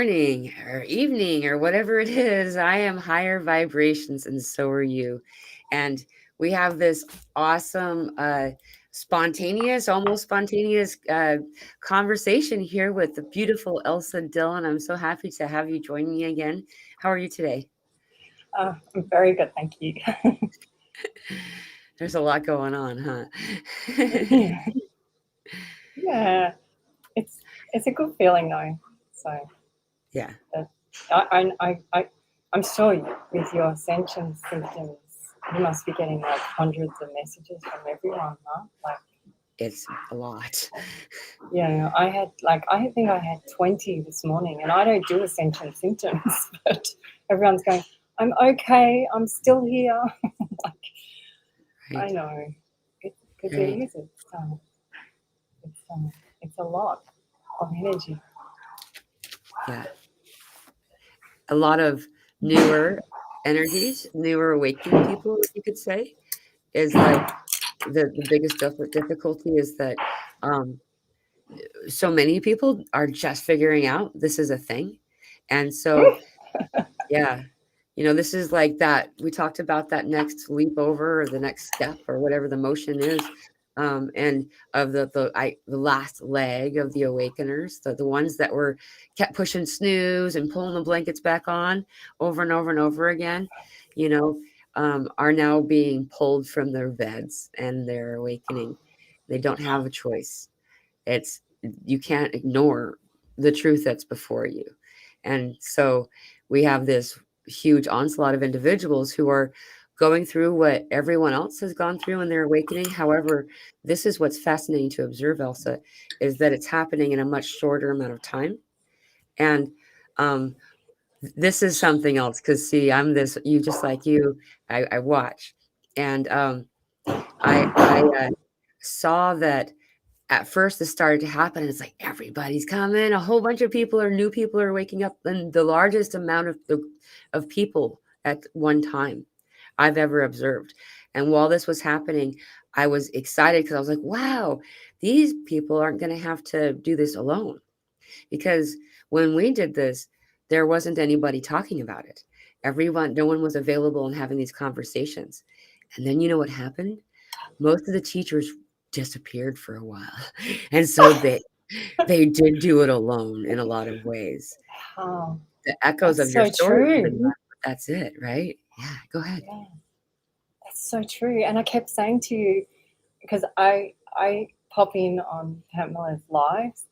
Morning or evening or whatever it is. I am higher vibrations, and so are you. And we have this awesome, spontaneous, almost spontaneous conversation here with the beautiful Elsa Dillon. I'm so happy to have you join me again. How are you today? I'm very good, thank you. There's a lot going on, huh? Yeah, yeah, it's a good feeling though. So Yeah. that I'm sure with your ascension symptoms, you must be getting like hundreds of messages from everyone, huh? Like, It's a lot. yeah, I think I had 20 this morning, and I don't do ascension symptoms, but everyone's going, I'm okay, I'm still here. Like, I Right. know, because Right. it's it's a lot of energy. Yeah. A lot of newer energies, newer awakening people, you could say, is like the biggest difficulty is that um, so many people are just figuring out this is a thing. And so, yeah, this is like that. We talked about that next leap over or the next step or whatever the motion is. And of the last leg of the awakeners, the ones that were kept pushing snooze and pulling the blankets back on over and over and over again, you know, are now being pulled from their beds and they're awakening. They don't have a choice. It's You can't ignore the truth that's before you. And so we have this huge onslaught of individuals who are going through what everyone else has gone through in their awakening. However, this is what's fascinating to observe, Elsa, is that it's happening in a much shorter amount of time. And um, this is something else because, see, I'm this, you just like you, I watch. And I saw that at first this started to happen. And it's like everybody's coming. A whole bunch of people or new people are waking up, and the largest amount of people at one time I've ever observed. And while this was happening, I was excited because I was like, wow, these people aren't going to have to do this alone. Because when we did this, there wasn't anybody talking about it. No one was available and having these conversations. And then you know what happened? Most of the teachers disappeared for a while. And so they did do it alone in a lot of ways. Oh, The echoes of that's your so story have been true. left, but that's it, right? Yeah, go ahead. Yeah, that's so true. And I kept saying to you, because I pop in on Pamela's lives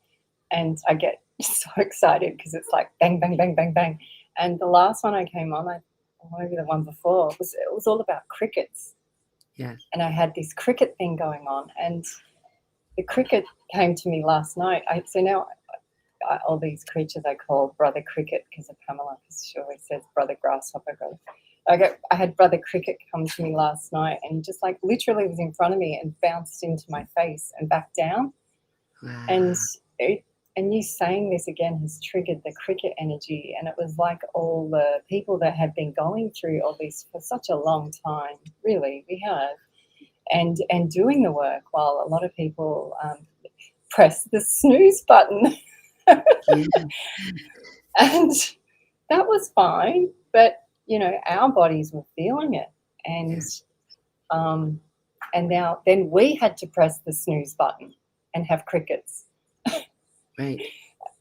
and I get so excited because it's like bang, bang, bang, bang, bang. And the last one I came on, or maybe the one before, it was all about crickets. Yeah. And I had this cricket thing going on. And the cricket came to me last night. So now all these creatures I call Brother Cricket because of Pamela, because she always says Brother Grasshopper. I had Brother Cricket come to me last night and just like literally was in front of me and bounced into my face and back down. And Wow. and you saying this again has triggered the cricket energy, and it was like all the people that have been going through all this for such a long time. Really, we have, and doing the work while a lot of people press the snooze button. Yeah. And that was fine, but our bodies were feeling it, and Yeah. um, now then we had to press the snooze button and have crickets, Right.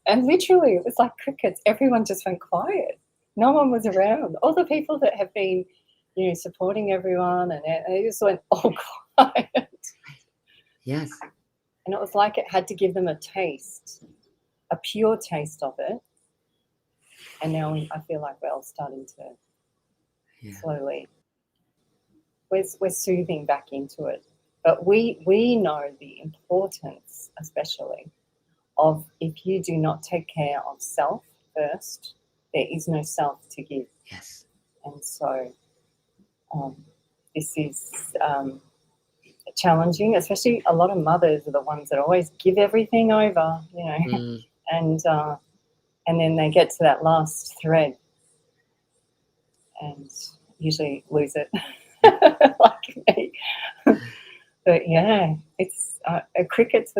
and literally it was like crickets. Everyone just went quiet. No one was around. All the people that have been, supporting everyone, and they just went all quiet. Yes. And it was like it had to give them a taste, a pure taste of it. And now I feel like we're all starting to Yeah. slowly, we're soothing back into it. But we know the importance, especially, of if you do not take care of self first, there is no self to give. Yes. And so um, this is challenging, especially a lot of mothers are the ones that always give everything over, Mm, and then they get to that last thread and usually lose it, like me. But yeah, it's crickets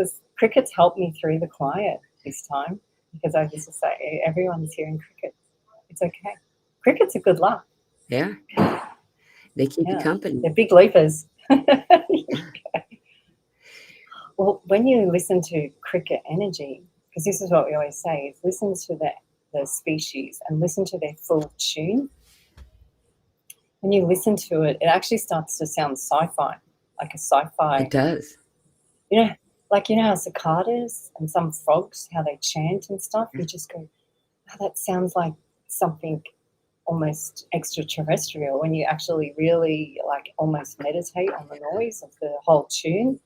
helped me through the quiet this time. because I used to say, everyone's hearing crickets. It's okay. Crickets are good luck. Yeah. They keep you company. They're big leapers. Yeah. Well, when you listen to cricket energy, because this is what we always say, is listen to the species and listen to their full tune. When you listen to it, it actually starts to sound sci-fi, like a sci-fi. It does. You know, like how cicadas and some frogs, how they chant and stuff, you just go, oh, that sounds like something almost extraterrestrial when you actually really like almost meditate on the noise of the whole tune.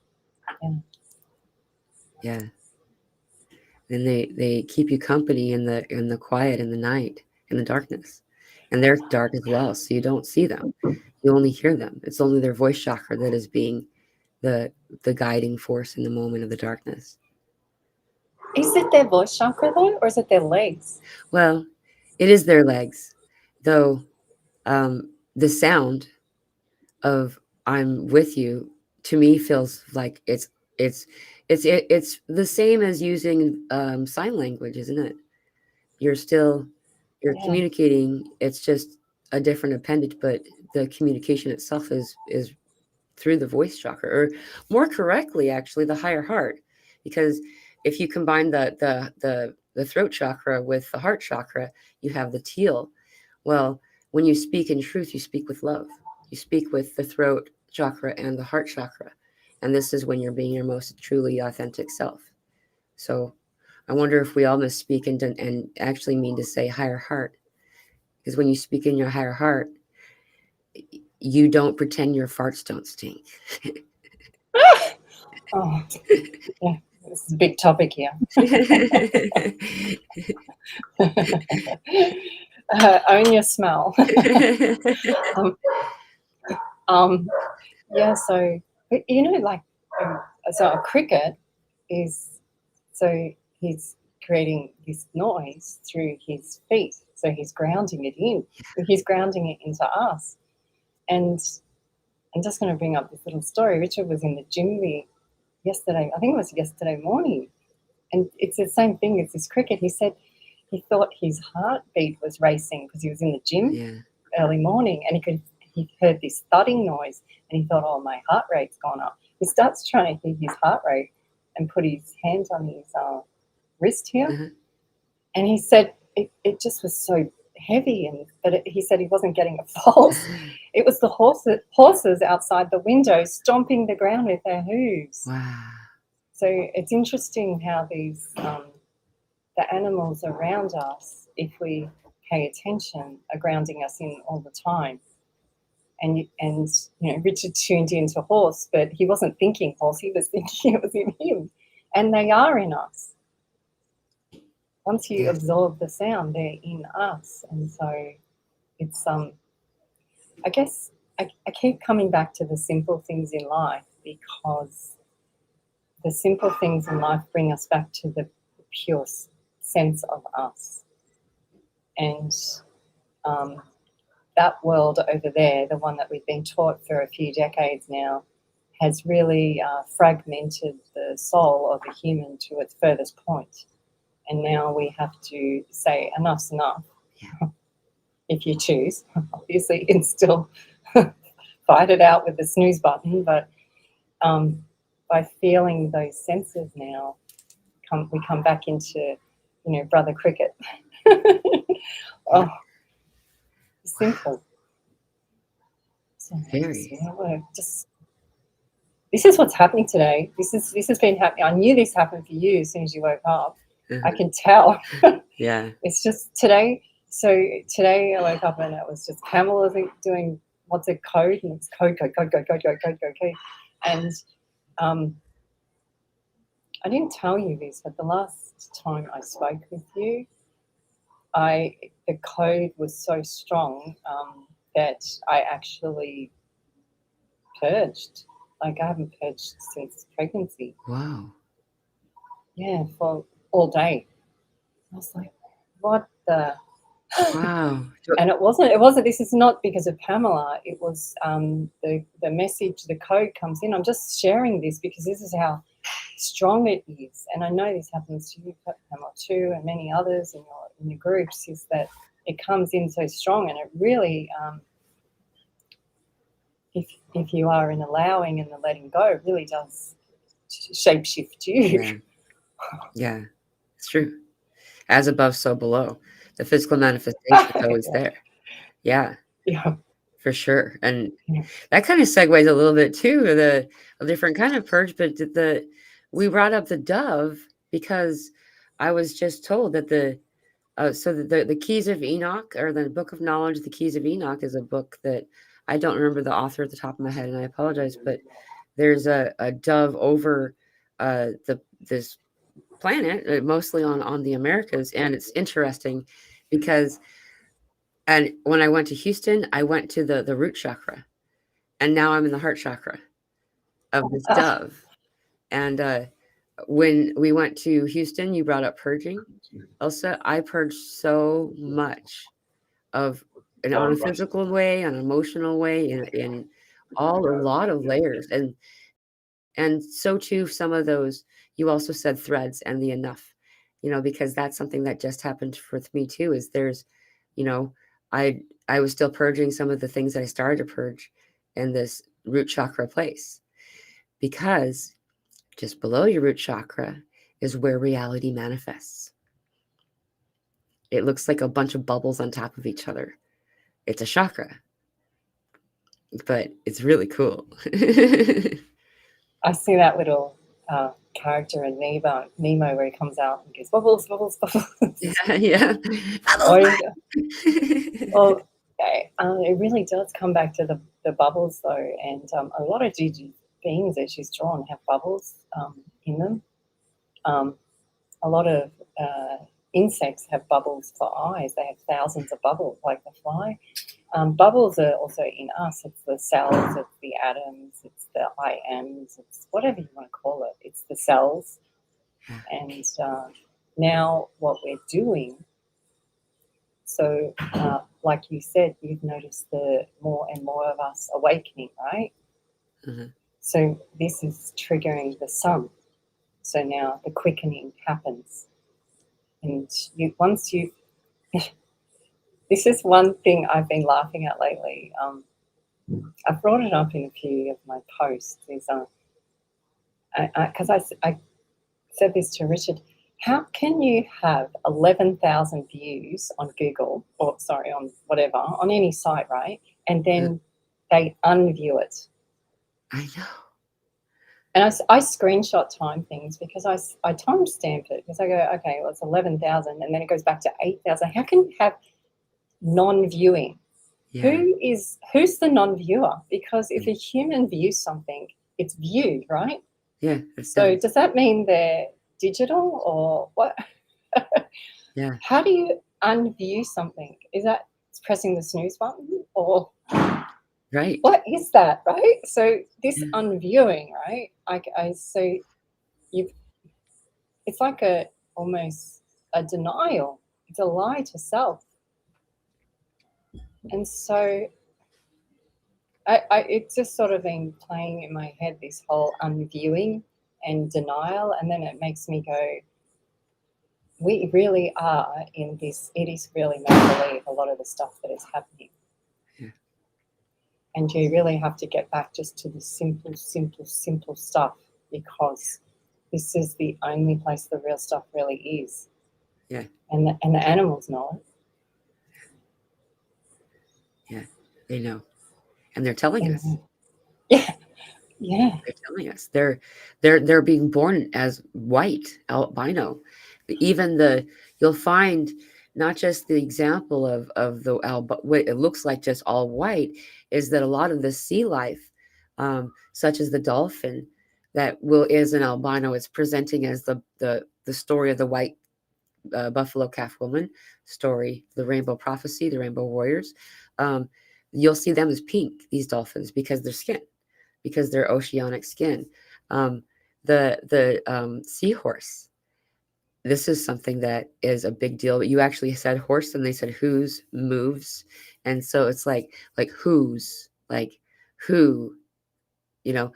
Yeah. And they keep you company in the quiet, in the night, in the darkness. And they're dark as well, so you don't see them. You only hear them. It's only their voice chakra that is being the guiding force in the moment of the darkness. Is it their voice chakra though, or is it their legs? Well, it is their legs, though. The sound of "I'm with you" to me feels like it's the same as using sign language, isn't it? You're communicating. It's just a different appendage, but the communication itself is through the voice chakra, or more correctly, actually, the higher heart. Because if you combine the throat chakra with the heart chakra, you have the teal. Well, when you speak in truth, you speak with love. You speak with the throat chakra and the heart chakra. And this is when you're being your most truly authentic self. So I wonder if we all misspeak and actually mean to say higher heart. Because when you speak in your higher heart, you don't pretend your farts don't stink. Oh, yeah, this is a big topic here. Own your smell. Yeah, so like so a cricket is, so he's creating this noise through his feet, so he's grounding it in, he's grounding it into us. And I'm just going to bring up this little story. Richard was in the gym yesterday, I think it was yesterday morning, and it's the same thing as this cricket. He said he thought his heartbeat was racing because he was in the gym early morning, and he heard this thudding noise, and he thought, oh, my heart rate's gone up. He starts trying to hear his heart rate and put his hands on his wrist here, and he said it just was so heavy, but he said he wasn't getting a pulse. It was the horses outside the window stomping the ground with their hooves. Wow. So it's interesting how these the animals around us, if we pay attention, are grounding us in all the time. And Richard tuned into horse, but he wasn't thinking horse, he was thinking it was in him. And they are in us. Once you absorb the sound, they're in us. And so it's I guess I keep coming back to the simple things in life, because the simple things in life bring us back to the pure sense of us. And that world over there, the one that we've been taught for a few decades now, has really fragmented the soul of a human to its furthest point. And now we have to say enough's enough. If you choose. Obviously, you can still fight it out with the snooze button, but by feeling those senses now, we come back into, Brother Cricket. Oh, simple. So Very. This is what's happening today. This has been happening. I knew this happened for you as soon as you woke up. I can tell. Yeah. It's just today. So today I woke up and it was just Pamela doing what's it, code, and it's code. And I didn't tell you this, but the last time I spoke with you, the code was so strong that I actually purged. Like, I haven't purged since pregnancy. Wow. Yeah, for all day. I was like, what the? Wow. And it wasn't, this is not because of Pamela. It was the message, the code comes in. I'm just sharing this because this is how strong it is, and I know this happens to you, Pamela, too, and many others in your groups, is that it comes in so strong, and it really, if you are in allowing and the letting go, it really does shapeshift you. Yeah, it's true. As above, so below. The physical manifestation is always there. Yeah, for sure. And that kind of segues a little bit too, a different kind of purge, but we brought up the dove because I was just told that the Keys of Enoch, or the Book of Knowledge, the Keys of Enoch, is a book that I don't remember the author at the top of my head, and I apologize, but there's a dove over this planet, mostly on the Americas, and it's interesting because, and when I went to Houston, I went to the root chakra, and now I'm in the heart chakra of this dove. And when we went to Houston, you brought up purging, Elsa. I purged so much of, and on a physical way, on an emotional way, in a lot of layers, and so too some of those. You also said threads and the enough, because that's something that just happened with me too. Is there's, you know, I was still purging some of the things that I started to purge in this root chakra place, because just below your root chakra is where reality manifests. It looks like a bunch of bubbles on top of each other. It's a chakra, but it's really cool. I see that little character in Nemo where he comes out and goes, bubbles, bubbles, bubbles. Yeah. Well, it really does come back to the bubbles, though, and a lot of Gigi's beings that she's drawn have bubbles in them. A lot of insects have bubbles for eyes. They have thousands of bubbles, like the fly. Bubbles are also in us. It's the cells, it's the atoms, it's the I ams, it's whatever you want to call it. It's the cells. And now what we're doing, so like you said, you've noticed the more and more of us awakening, right? Mm-hmm. So this is triggering the sun. So now the quickening happens. And this is one thing I've been laughing at lately. I've brought it up in a few of my posts. Is because I said this to Richard. How can you have 11,000 views on Google, or sorry, on whatever, on any site, right? And then they unview it. I know. And I screenshot time things because I timestamp it, because I go, okay, well, it's 11,000, and then it goes back to 8,000. How can you have non-viewing? Yeah. Who's the non-viewer? Because if a human views something, it's viewed, right? Yeah. So does that mean they're digital or what? Yeah. How do you unview something? Is that pressing the snooze button, or right? What is that, right? So this unviewing, right? It's like almost a denial. It's a lie to self. And so it's just sort of been playing in my head, this whole unviewing and denial, and then it makes me go, we really are in this, it is really make-believe, a lot of the stuff that is happening. Yeah. And you really have to get back just to the simple stuff, because this is the only place the real stuff really is. Yeah. And the animals know it. Yeah, they know. And they're telling us. Yeah. Yeah. They're telling us. They're being born as white, albino. Even you'll find not just the example of the what it looks like just all white, is that a lot of the sea life, such as the dolphin, that is an albino, is presenting as the story of the white buffalo calf woman story, the rainbow prophecy, the rainbow warriors. You'll see them as pink, these dolphins, because they're oceanic skin. The seahorse. This is something that is a big deal. But you actually said horse, and they said whose moves, and so it's like whose, like who, you know.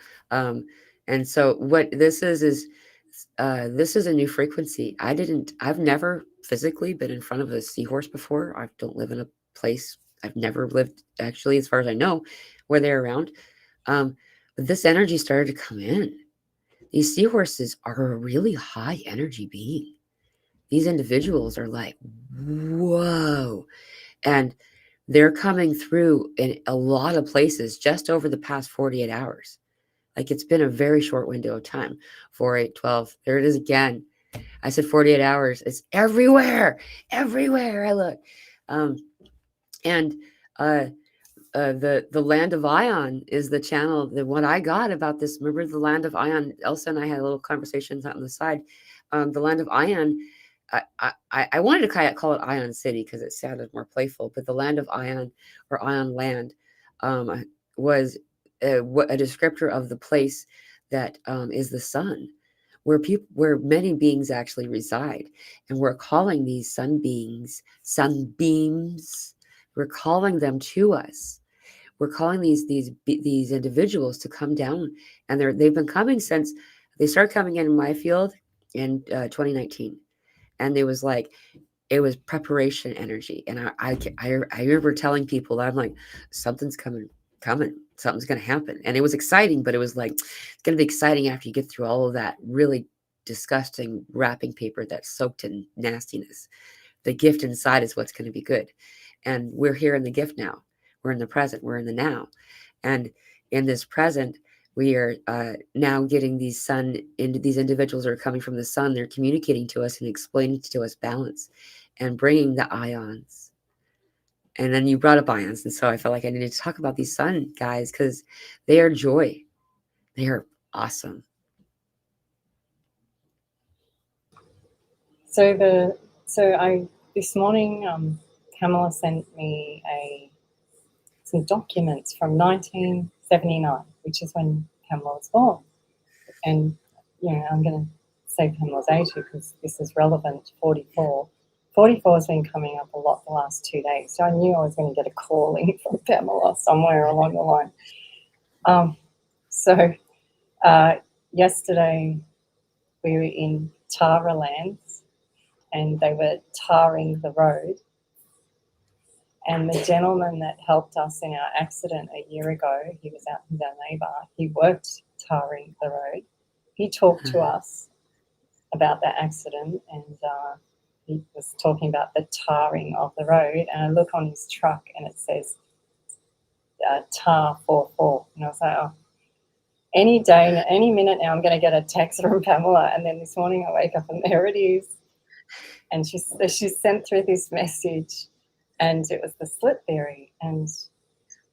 And so what this is this is a new frequency. I've never physically been in front of a seahorse before. I don't live in a place, I've never lived, actually, as far as I know, where they're around. But this energy started to come in. These seahorses are a really high energy being. These individuals are like, whoa. And they're coming through in a lot of places just over the past 48 hours. Like, it's been a very short window of time. 4, 8, 12. There it is again. I said 48 hours. It's everywhere. Everywhere I look. Um, and uh, the land of Ion is the channel. The what I got about this. Remember the land of Ion? Elsa and I had a little conversations out on the side. The land of Ion. I wanted to call it Ion City because it sounded more playful, but the land of Ion, or Ion Land, was a descriptor of the place that is the sun, where many beings actually reside, and we're calling these sunbeams. We're calling them to us. We're calling these individuals to come down, and they've been coming since they started coming in my field in 2019, and it was preparation energy. And I remember telling people that I'm like, something's coming, something's going to happen. And it was exciting, but it was like, it's going to be exciting after you get through all of that really disgusting wrapping paper that's soaked in nastiness. The gift inside is what's going to be good. And we're here in the gift now. We're in the present. We're in the now. And in this present, we are now getting these individuals are coming from the sun. They're communicating to us and explaining to us balance and bringing the ions. And then you brought up ions. And so I felt like I needed to talk about these sun guys because they are joy. They are awesome. So this morning, Pamela sent me some documents from 1979, which is when Pamela was born. And I'm going to say Pamela's 80 because this is relevant. 44. 44 has been coming up a lot the last 2 days, so I knew I was going to get a calling from Pamela somewhere along the line. Yesterday we were in Tara Lands, and they were tarring the road. And the gentleman that helped us in our accident a year ago, he's our neighbour, he worked tarring the road. He talked to us about that accident, and he was talking about the tarring of the road. And I look on his truck and it says tar 44. And I was like, oh, any day, any minute now, I'm going to get a text from Pamela. And then this morning I wake up and there it is. And she sent through this message. And it was the slit theory, and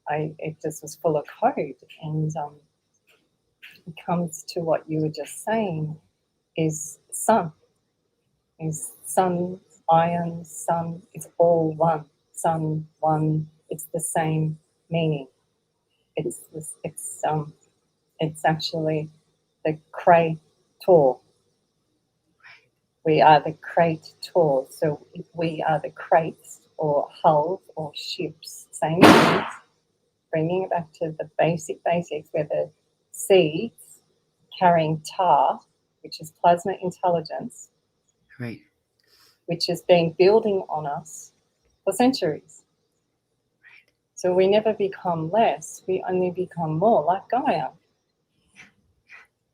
it just was full of code. And it comes to what you were just saying, is sun, ion, sun. It's all one. Sun, one. It's the same meaning. It's actually the creator. We are the creator. So we are the crates, or hulls, or ships, same things, bringing it back to the basics, where the seeds carrying tar, which is plasma intelligence, Right, which has been building on us for centuries. Right. So we never become less, we only become more, like Gaia.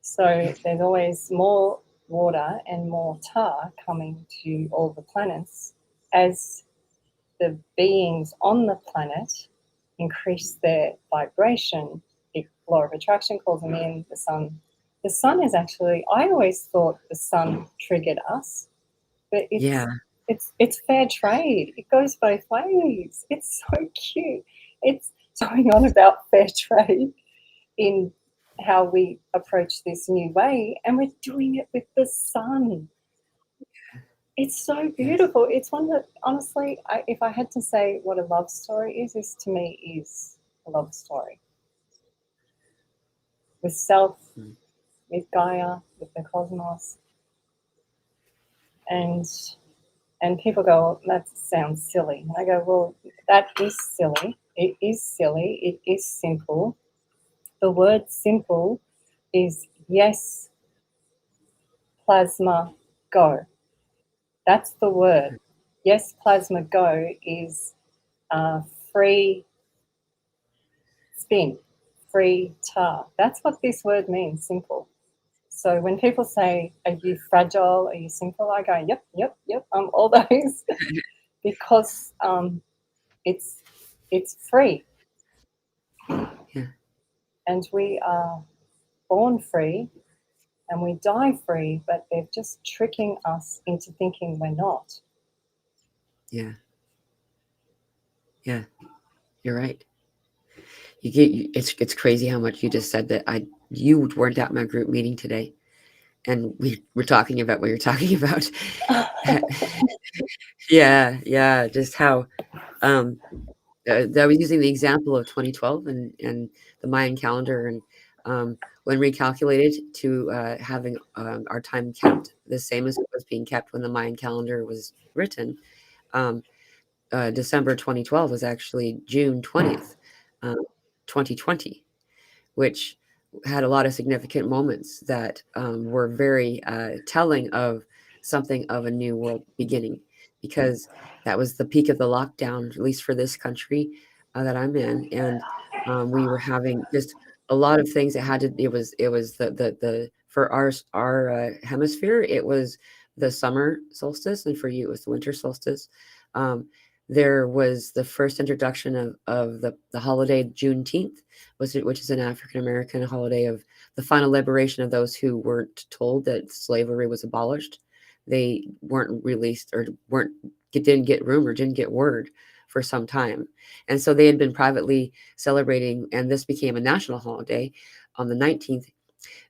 So there's always more water and more tar coming to all the planets as the beings on the planet increase their vibration. The law of attraction calls them in. The sun is actually, I always thought the sun triggered us, but it's fair trade. It goes both ways. It's so cute. It's going on about fair trade in how we approach this new way, and we're doing it with the sun. It's so beautiful. It's one that, honestly, if I had to say what a love story is, this to me is a love story. With self, with Gaia, with the cosmos. And people go, well, that sounds silly. And I go, well, that is silly. It is silly. It is simple. The word simple is Yes, plasma, go. That's the word. Yes, plasma, go is free spin, free tar. That's what this word means, simple. So when people say, are you fragile? Are you simple? I go, yep, yep, yep, I'm all those because it's free. Yeah. And we are born free and we die free, but they're just tricking us into thinking we're not. Yeah. Yeah. You're right. It's crazy how much you just said that you weren't at my group meeting today, and we were talking about what you're talking about. Yeah, yeah, just how um I was using the example of 2012 and the Mayan calendar, and when recalculated to having our time kept the same as it was being kept when the Mayan calendar was written. um, December 2012 was actually June 20th, um, 2020, which had a lot of significant moments that were very telling of something of a new world beginning, because that was the peak of the lockdown, at least for this country that I'm in, and we were having just a lot of things that had to. It was the for our hemisphere, it was the summer solstice, and for you, it was the winter solstice. Um, there was the first introduction of the holiday Juneteenth, which is an African American holiday of the final liberation of those who weren't told that slavery was abolished. They weren't released or didn't get room or didn't get word for some time, and so they had been privately celebrating, and this became a national holiday on the 19th.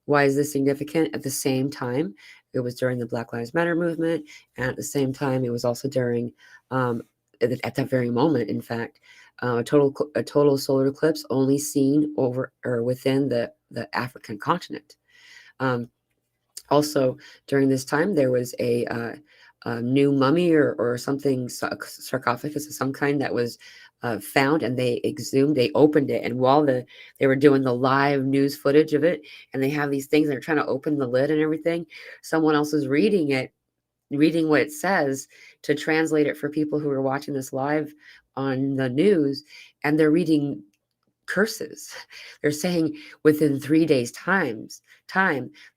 Why is this significant? At the same time, it was during the Black Lives Matter movement, and at the same time, it was also during um, at that very moment, in fact, a total solar eclipse only seen over or within the African continent. Um, Also, during this time, there was a new mummy or something, sarcophagus of some kind, that was found, and they exhumed, they opened it, and while they were doing the live news footage of it, and they have these things, and they're trying to open the lid and everything, someone else is reading it, reading what it says to translate it for people who are watching this live on the news, and they're reading curses. They're saying within 3 days time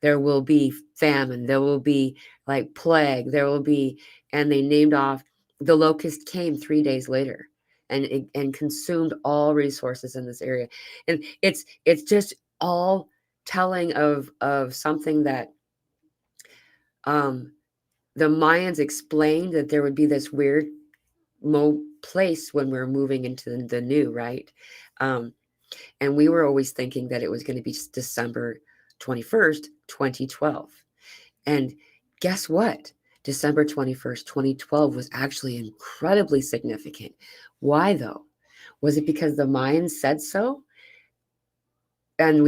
there will be famine, there will be like plague, there will be, and they named off. The locust came 3 days later and consumed all resources in this area, and it's just all telling of something that um the Mayans explained, that there would be this weird place when we're moving into the new, right? um and we were always thinking that it was going to be December 21st, 2012. And guess what? December 21st, 2012 was actually incredibly significant. Why though? Was it because the Mayans said so? And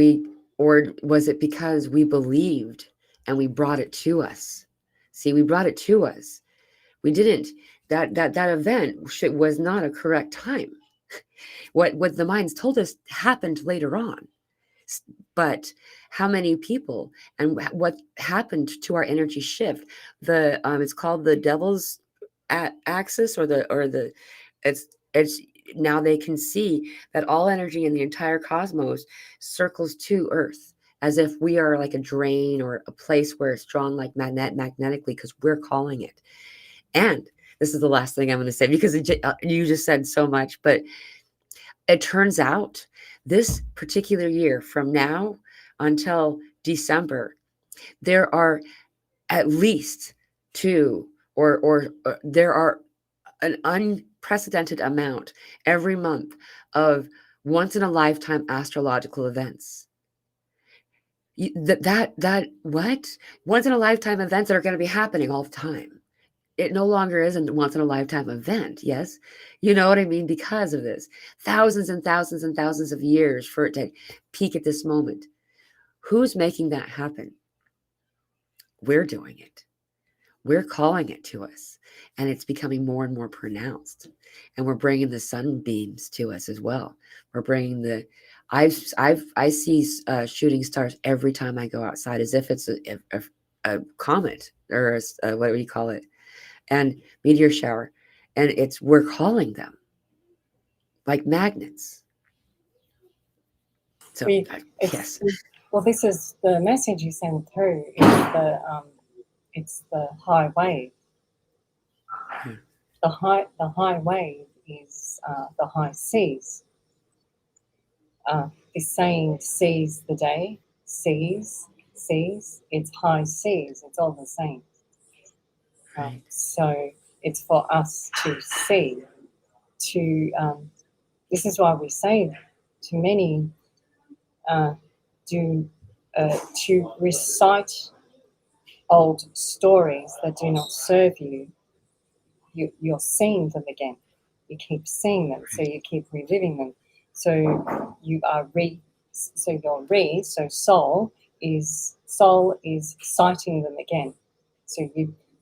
or was it because we believed and we brought it to us? See, we brought it to us. We didn't. That event was not a correct time. What the Mayans told us happened later on. But how many people and what happened to our energy shift? The It's called the devil's axis, or the it's now they can see that all energy in the entire cosmos circles to Earth, as if we are like a drain or a place where it's drawn like magnetically, because we're calling it. And this is the last thing I'm going to say, because you just said so much, but it turns out this particular year, from now until December, there are at least two, or there are an unprecedented amount every month of once in a lifetime astrological events. That what once in a lifetime events that are going to be happening all the time. It no longer is a once in a lifetime event. Yes. You know what I mean? Because of this, thousands and thousands and thousands of years for it to peak at this moment. Who's making that happen? We're doing it. We're calling it to us, and it's becoming more and more pronounced. And we're bringing the sunbeams to us as well. We're bringing the I see shooting stars every time I go outside, as if it's a comet or what do you call it, and meteor shower, and we're calling them like magnets. So We, yes, well, this is the message you send through. It's the high wave. The high wave is the high seas. This saying sees the day, sees, it's high seas, it's all the same. right. So it's for us to see, this is why we say to many, to recite old stories that do not serve you, you're seeing them again. You keep seeing them, so you keep reliving them. So you are so soul is citing them again. So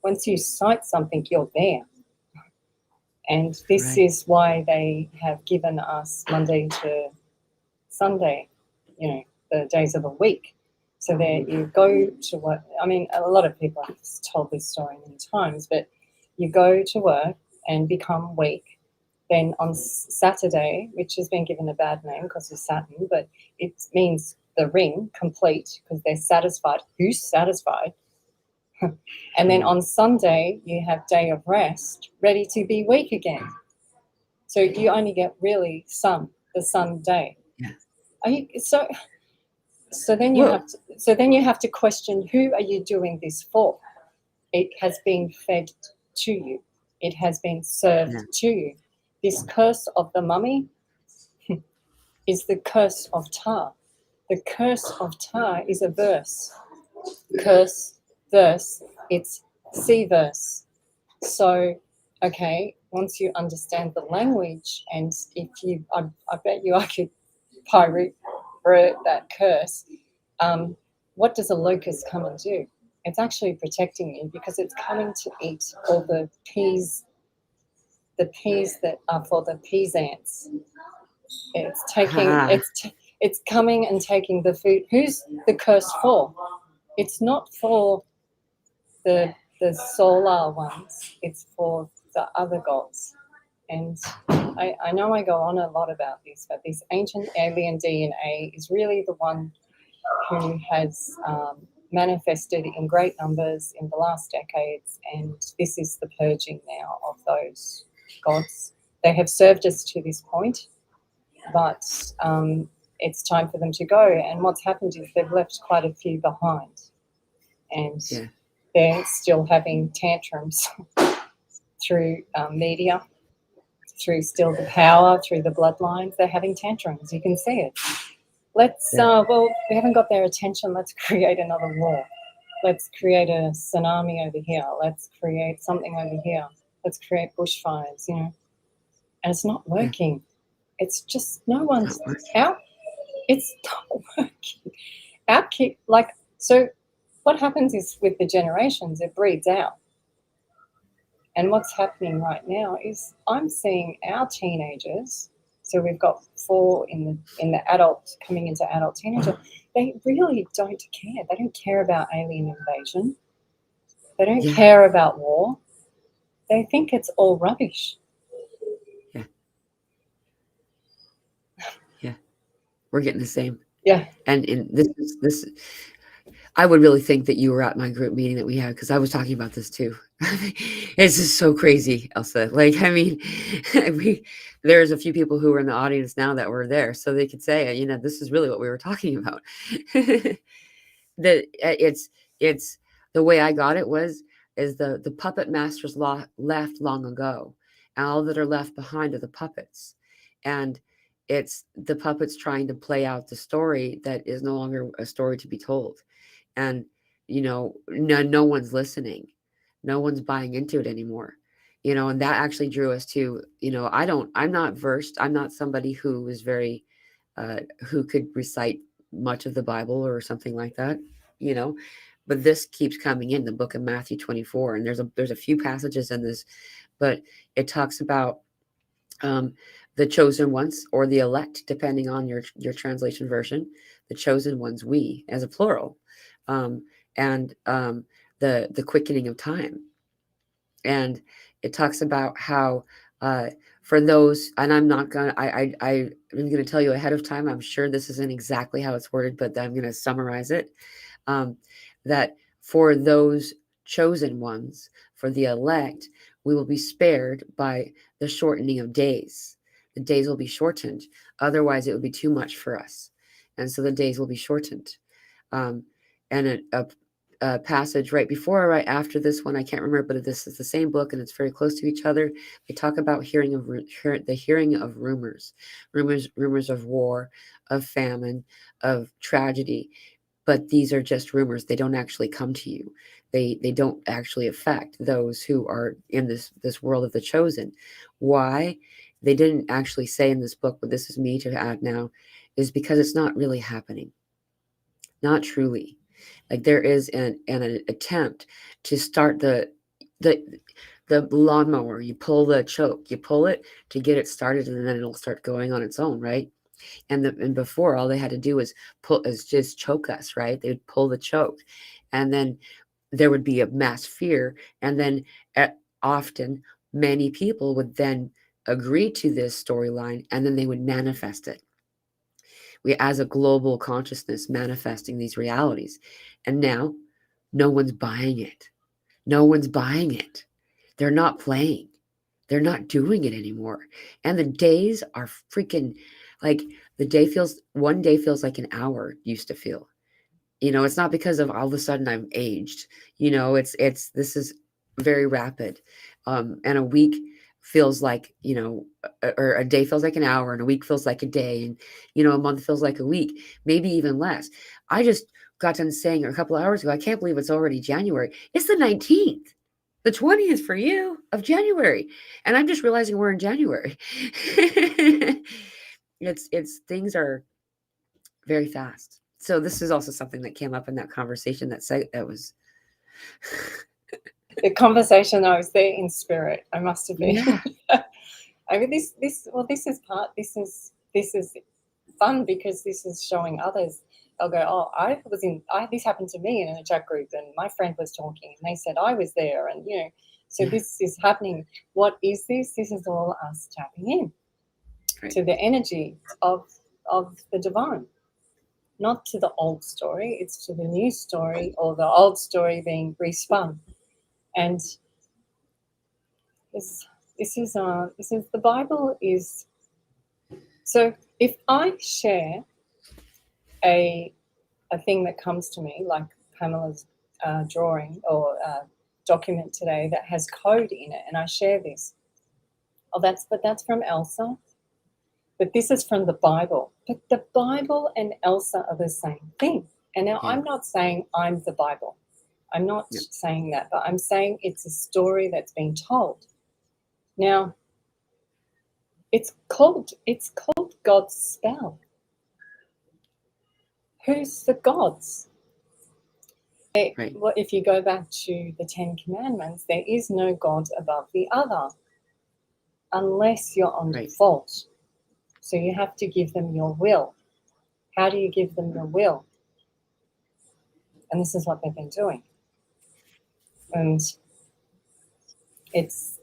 once you cite something, you're there. And this is why they have given us Monday to Sunday, the days of the week. So that you go to work. I mean, a lot of people have told this story many times, but you go to work and become weak. Then on Saturday, which has been given a bad name because of Saturn, but it means the ring, complete, because they're satisfied. Who's satisfied? And then on Sunday, you have day of rest, ready to be weak again. So you only get really the Sunday. Yeah. Are you so then you have to question, who are you doing this for? It has been fed to you. It has been served to you. This curse of the mummy is the curse of Ptah. The curse of Ptah is a verse. Curse, verse, it's C verse. So, okay, once you understand the language, and if you, I bet you I could pirate that curse. What does a locust come and do? It's actually protecting you because it's coming to eat all the peas that are for the peasants. It's taking it's coming and taking the food. Who's the curse for? It's not for the solar ones. It's for the other gods. And I know I go on a lot about this, but this ancient alien DNA is really the one who has manifested in great numbers in the last decades, and this is the purging now of those gods. They have served us to this point, but it's time for them to go. And what's happened is they've left quite a few behind, and they're still having tantrums through media, through still the power, through the bloodlines. They're having tantrums. You can see it. Let's, well, we haven't got their attention. Let's create another war. Let's create a tsunami over here. Let's create something over here. Let's create bushfires, And it's not working. It's just no one's out. It's not working. So what happens is with the generations, it breeds out. And what's happening right now is I'm seeing our teenagers. So we've got 4 in the adult coming into adult teenager. They really don't care. They don't care about alien invasion. They don't care about war. They think it's all rubbish. Yeah, we're getting the same. Yeah. And this. I would really think that you were at my group meeting that we had, because I was talking about this too. It's just so crazy, Elsa. Like, I mean, there's a few people who are in the audience now that were there, so they could say, this is really what we were talking about. That it's the way I got it is the puppet masters left long ago, and all that are left behind are the puppets, and it's the puppets trying to play out the story that is no longer a story to be told. And no one's listening, no one's buying into it anymore, and that actually drew us to, I'm not versed, I'm not somebody who is very who could recite much of the Bible or something like that, but this keeps coming in the book of Matthew 24, and there's a few passages in this, but it talks about The chosen ones, or the elect, depending on your translation version. The chosen ones, we, as a plural, and the quickening of time. And it talks about how for those, and I'm not gonna, I'm gonna tell you ahead of time. I'm sure this isn't exactly how it's worded, but I'm gonna summarize it. That for those chosen ones, for the elect, we will be spared by the shortening of days. The days will be shortened. Otherwise, it would be too much for us. And so the days will be shortened. Um, and a passage right before or right after this one, I can't remember, but this is the same book and it's very close to each other. They talk about the hearing of rumors of war, of famine, of tragedy. But these are just rumors. They don't actually come to you. They don't actually affect those who are in this world of the chosen. Why? They didn't actually say in this book, but this is me to add now, is because it's not really happening. Not truly. Like there is an attempt to start the the lawnmower. You pull the choke, you pull it to get it started, and then it'll start going on its own, right? And before, all they had to do was just choke us, right? They would pull the choke, and then there would be a mass fear, and then often many people would then agree to this storyline, and then they would manifest it. We, as a global consciousness, manifesting these realities, and now no one's buying it. No one's buying it. They're not playing. They're not doing it anymore. And the days are freaking like one day feels like an hour used to feel. It's not because of all of a sudden I'm aged. This is very rapid. And a week feels like, or a day feels like an hour, and a week feels like a day, and, a month feels like a week, maybe even less. I just got done saying a couple of hours ago, I can't believe it's already January. It's the 19th. The 20th for you of January. And I'm just realizing we're in January. It's things are very fast. So this is also something that came up in that conversation that was The conversation, I was there in spirit. I must have been. yeah. I mean, this is fun because this is showing others. They'll go, oh, this happened to me in a chat group, and my friend was talking, and they said I was there, and so this is happening. What is this? This is all us tapping in to the energy of the divine, not to the old story. It's to the new story, or the old story being respun. And this is the Bible is. So if I share a thing that comes to me, like Pamela's drawing or document today that has code in it, and I share this, that's from Elsa, but this is from the Bible. But the Bible and Elsa are the same thing. And now I'm not saying I'm the Bible. I'm not saying that, but I'm saying it's a story that's been told. Now, it's called God's spell. Who's the gods? Well, if you go back to the 10 Commandments, there is no God above the other unless you're on default. So you have to give them your will. How do you give them your will? And this is what they've been doing. And this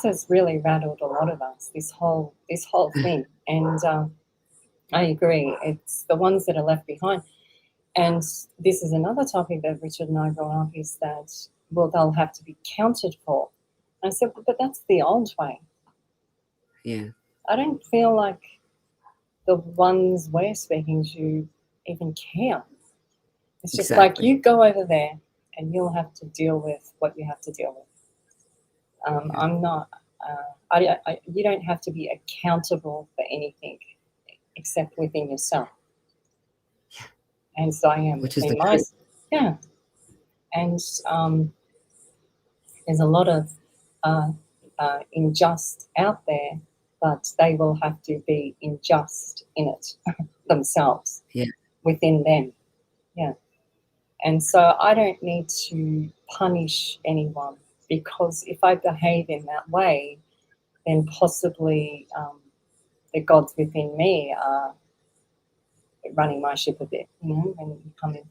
has really rattled a lot of us, this whole thing. And I agree, it's the ones that are left behind. And this is another topic that Richard and I brought up, is that, well, they'll have to be counted for. And I said, but that's the old way. Yeah. I don't feel like the ones we're speaking to even care. It's just like, you go over there and you'll have to deal with what you have to deal with. I'm not, you don't have to be accountable for anything except within yourself. And so I am within myself. Yeah. And there's a lot of unjust out there, but they will have to be unjust in it themselves, within them. Yeah. And so I don't need to punish anyone, because if I behave in that way, then possibly the gods within me are running my ship a bit, you know, when you come in.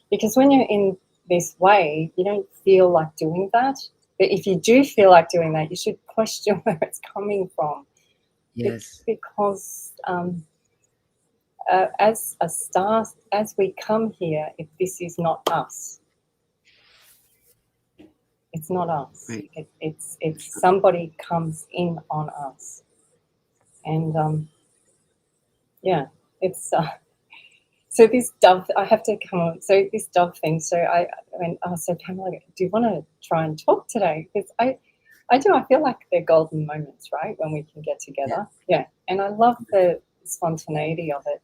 Because when you're in this way, you don't feel like doing that. But if you do feel like doing that, you should question where it's coming from. Yes. Because as a star, as we come here, if this is not us, it's not us. Right. It's somebody comes in on us, and yeah, it's. So this dove, I have to come on. So this dove thing. So I went. Oh, so Pamela, do you want to try and talk today? Because I do. I feel like they're golden moments, right, when we can get together. Yeah, and I love the spontaneity of it.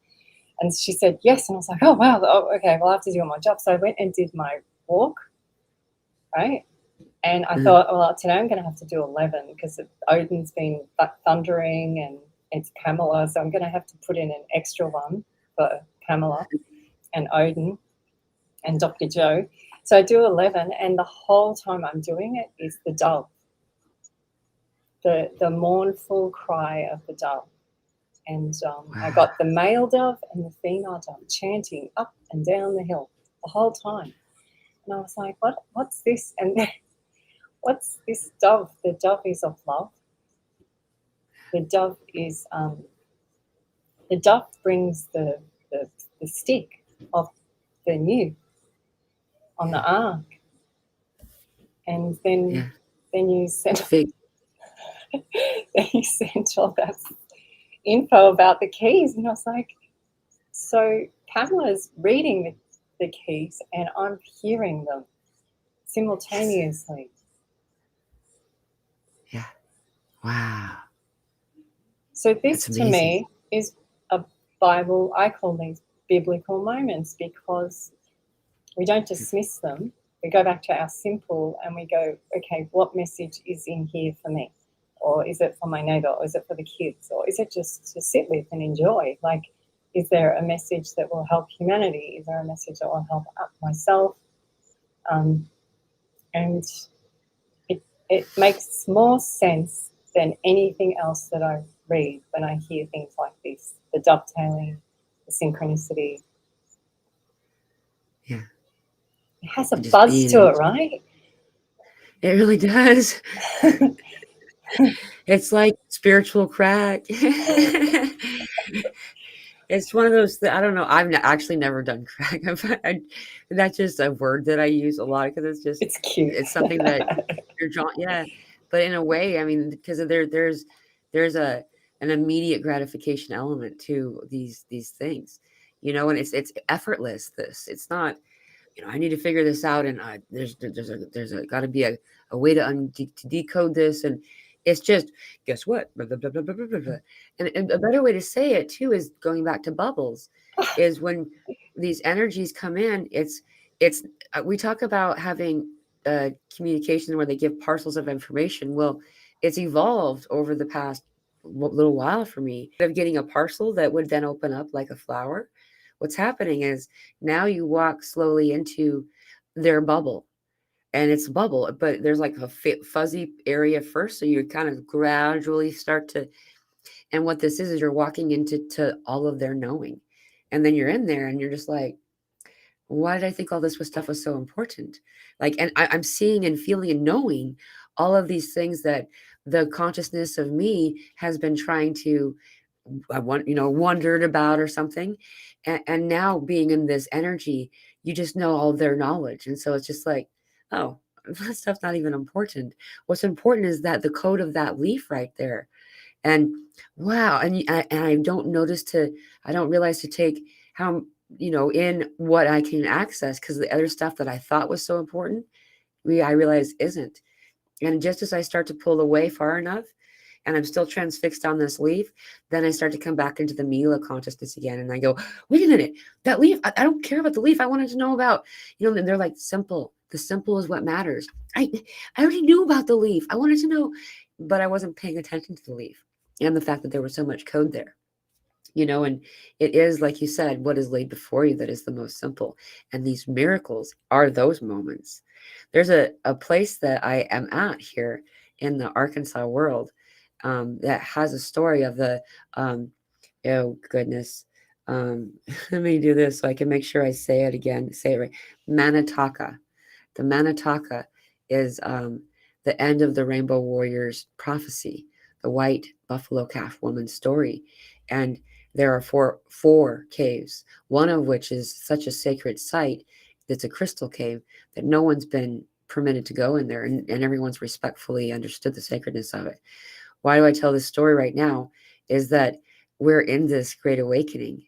And she said yes, and I was like, oh wow, oh, okay, well I have to do my job. So I went and did my walk, right? And I thought, well, today I'm going to have to do 11 because Odin's been thundering and it's Pamela, so I'm going to have to put in an extra one for Pamela and Odin and Dr. Joe. So I do 11, and the whole time I'm doing it is the dove, the mournful cry of the dove. And I got the male dove and the female dove chanting up and down the hill the whole time. And I was like, what's this? And then, what's this dove? The dove is of love. The dove is the dove brings the stick of the new on the ark, and then you sent all that info about the keys, and I was like, so Pamela's reading the keys and I'm hearing them simultaneously. Yeah. Wow. So this to me is a Bible. I call these biblical moments because we don't dismiss them. We go back to our simple and we go, okay, what message is in here for me? Or is it for my neighbor? Or is it for the kids? Or is it just to sit with and enjoy? Like, is there a message that will help humanity? Is there a message that will help myself? And it makes more sense than anything else that I read when I hear things like this, the dovetailing, the synchronicity. Yeah. It has a buzz to it, right? It really does. It's like spiritual crack. It's one of those that I don't know. I've actually never done crack. That's just a word that I use a lot because it's cute. It's something that you're drawn. Yeah, but in a way, I mean, because there's an immediate gratification element to these things, you know, and it's effortless. It's not, you know, I need to figure this out, and there's got to be a way to decode this, and it's just, guess what? Blah, blah, blah, blah, blah, blah, blah. And a better way to say it too is going back to bubbles, is when these energies come in. It's we talk about having communication where they give parcels of information. Well, it's evolved over the past little while for me. Instead of getting a parcel that would then open up like a flower, what's happening is now you walk slowly into their bubble, and it's a bubble, but there's like a fuzzy area first. So you kind of gradually start to, and what this is you're walking into all of their knowing. And then you're in there and you're just like, why did I think all this stuff was so important? Like, and I'm seeing and feeling and knowing all of these things that the consciousness of me has been trying to, wondered about or something. And now being in this energy, you just know all their knowledge. And so it's just like, oh, that stuff's not even important. What's important is that the code of that leaf right there. And wow. And I I don't realize to take how, in what I can access, because the other stuff that I thought was so important, I realize isn't. And just as I start to pull away far enough, and I'm still transfixed on this leaf, then I start to come back into the Mila consciousness again. And I go, wait a minute, that leaf, I don't care about the leaf. I wanted to know about, they're like simple. The simple is what matters. I already knew about the leaf. I wanted to know, but I wasn't paying attention to the leaf and the fact that there was so much code there. And it is, like you said, what is laid before you that is the most simple. And these miracles are those moments. There's a place that I am at here in the Arkansas world, that has a story of the, um, oh goodness, let me do this so I can make sure I say it again, say it right. Manataka. The Manataka is, the end of the Rainbow Warriors prophecy, the white buffalo calf woman's story. And there are four caves, one of which is such a sacred site that's a crystal cave that no one's been permitted to go in there, and everyone's respectfully understood the sacredness of it. Why do I tell this story right now? Is that we're in this great awakening.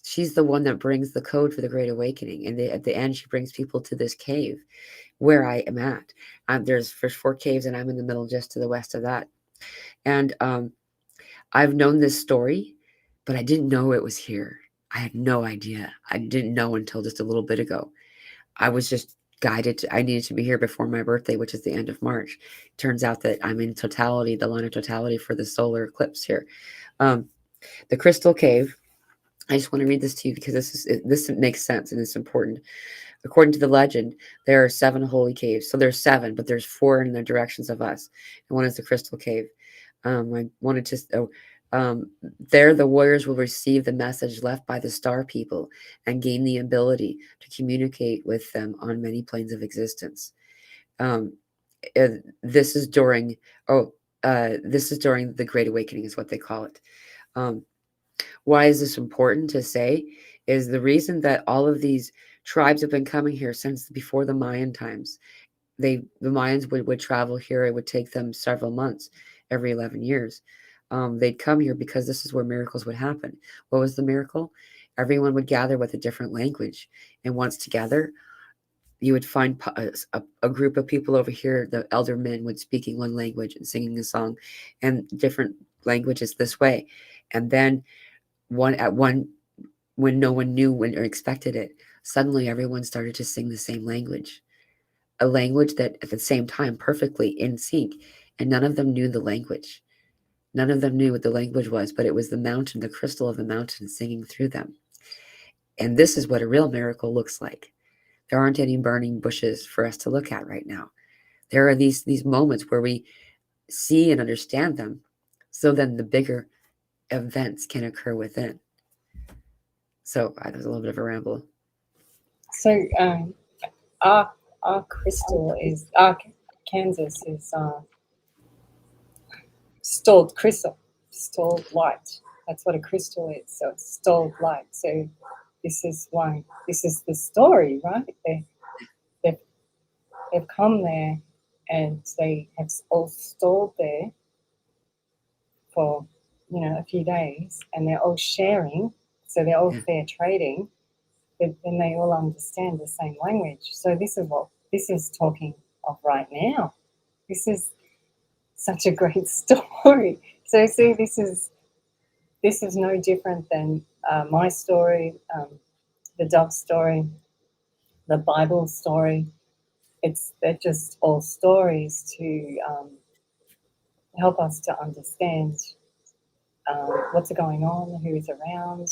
She's the one that brings the code for the great awakening. And at the end, she brings people to this cave where I am at. There's four caves, and I'm in the middle, just to the west of that. And I've known this story, but I didn't know it was here. I had no idea. I didn't know until just a little bit ago. I was just guided I needed to be here before my birthday, which is the end of March. Turns out that I'm in totality, the line of totality for the solar eclipse here. Um, the Crystal Cave. I just want to read this to you because this makes sense and it's important. According to the legend, there are 7 holy caves. So there's 7, but there's 4 in the directions of us, and one is the Crystal Cave. I wanted to. There, the warriors will receive the message left by the star people and gain the ability to communicate with them on many planes of existence. Um, this is during. This is during the Great Awakening, is what they call it. Um, why is this important to say? Is the reason that all of these tribes have been coming here since before the Mayan times. The Mayans would travel here. It would take them several months every 11 years. They'd come here because this is where miracles would happen. What was the miracle? Everyone would gather with a different language. And once together, you would find a group of people over here. The elder men would speaking one language and singing a song, and different languages this way. And then one when no one knew when or expected it, suddenly everyone started to sing the same language, a language that at the same time perfectly in sync, and none of them knew the language. None of them knew what the language was, but it was the mountain, the crystal of the mountain singing through them. And this is what a real miracle looks like. There aren't any burning bushes for us to look at right now. There are these moments where we see and understand them, so then the bigger events can occur within. So that was a little bit of a ramble. So our crystal is our Kansas is stored crystal, stored light. That's what a crystal is. So it's stored light. So this is why this is the story, right? They've come there and they have all stored there for a few days, and they're all sharing. So they're all fair trading. But then they all understand the same language. So this is what this is talking of right now. This is such a great story. So see, this is no different than my story, the dove story, the Bible story. They're just all stories to help us to understand what's going on, who is around.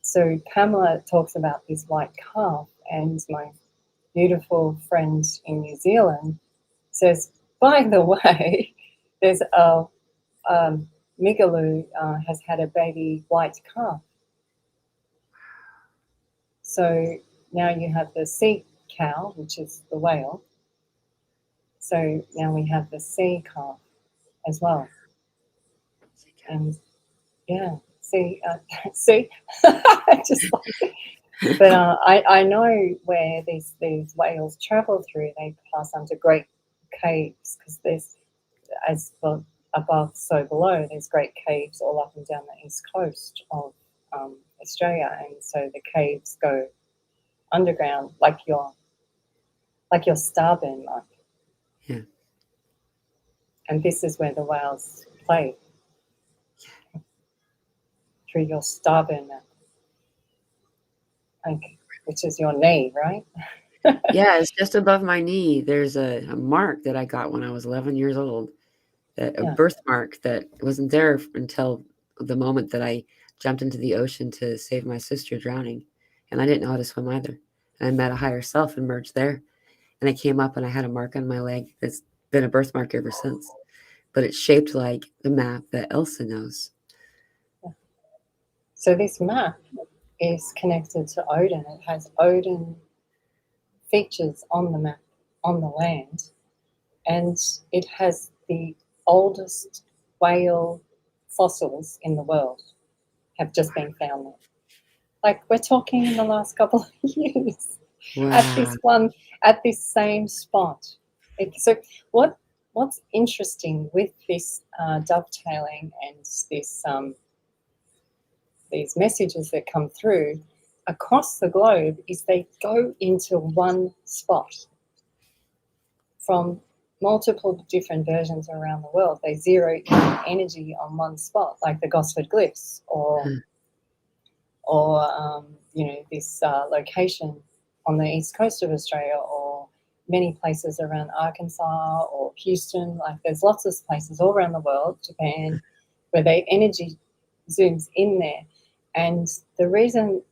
So Pamela talks about this white calf, and my beautiful friend in New Zealand says, by the way, there's a Migaloo has had a baby white calf. So now you have the sea cow, which is the whale. So now we have the sea calf as well. And yeah, see, just like it. But I know where these whales travel through. They pass under great caves because there's, as well above so below, there's great caves all up and down the east coast of Australia, and so the caves go underground like your starburn mark. Yeah. And this is where the whales play, through your starburn mark, like, which is your knee, right? Yeah, it's just above my knee. There's a mark that I got when I was 11 years old, a Yeah. birthmark that wasn't there until the moment that I jumped into the ocean to save my sister drowning, and I didn't know how to swim either. And I met a higher self and merged there, and I came up and I had a mark on my leg that's been a birthmark ever since. But it's shaped like the map that Elsa knows. So this map is connected to Odin. It has Odin features on the map, on the land, and it has the oldest whale fossils in the world have just been found there. Like, we're talking in the last couple of years Wow. at this same spot. So what's interesting with this dovetailing and this these messages that come through across the globe is they go into one spot from multiple different versions around the world. They zero in energy on one spot, like the Gosford glyphs, or this location on the east coast of Australia, or many places around Arkansas or Houston. Like, there's lots of places all around the world, Japan, where the energy zooms in there. And the reason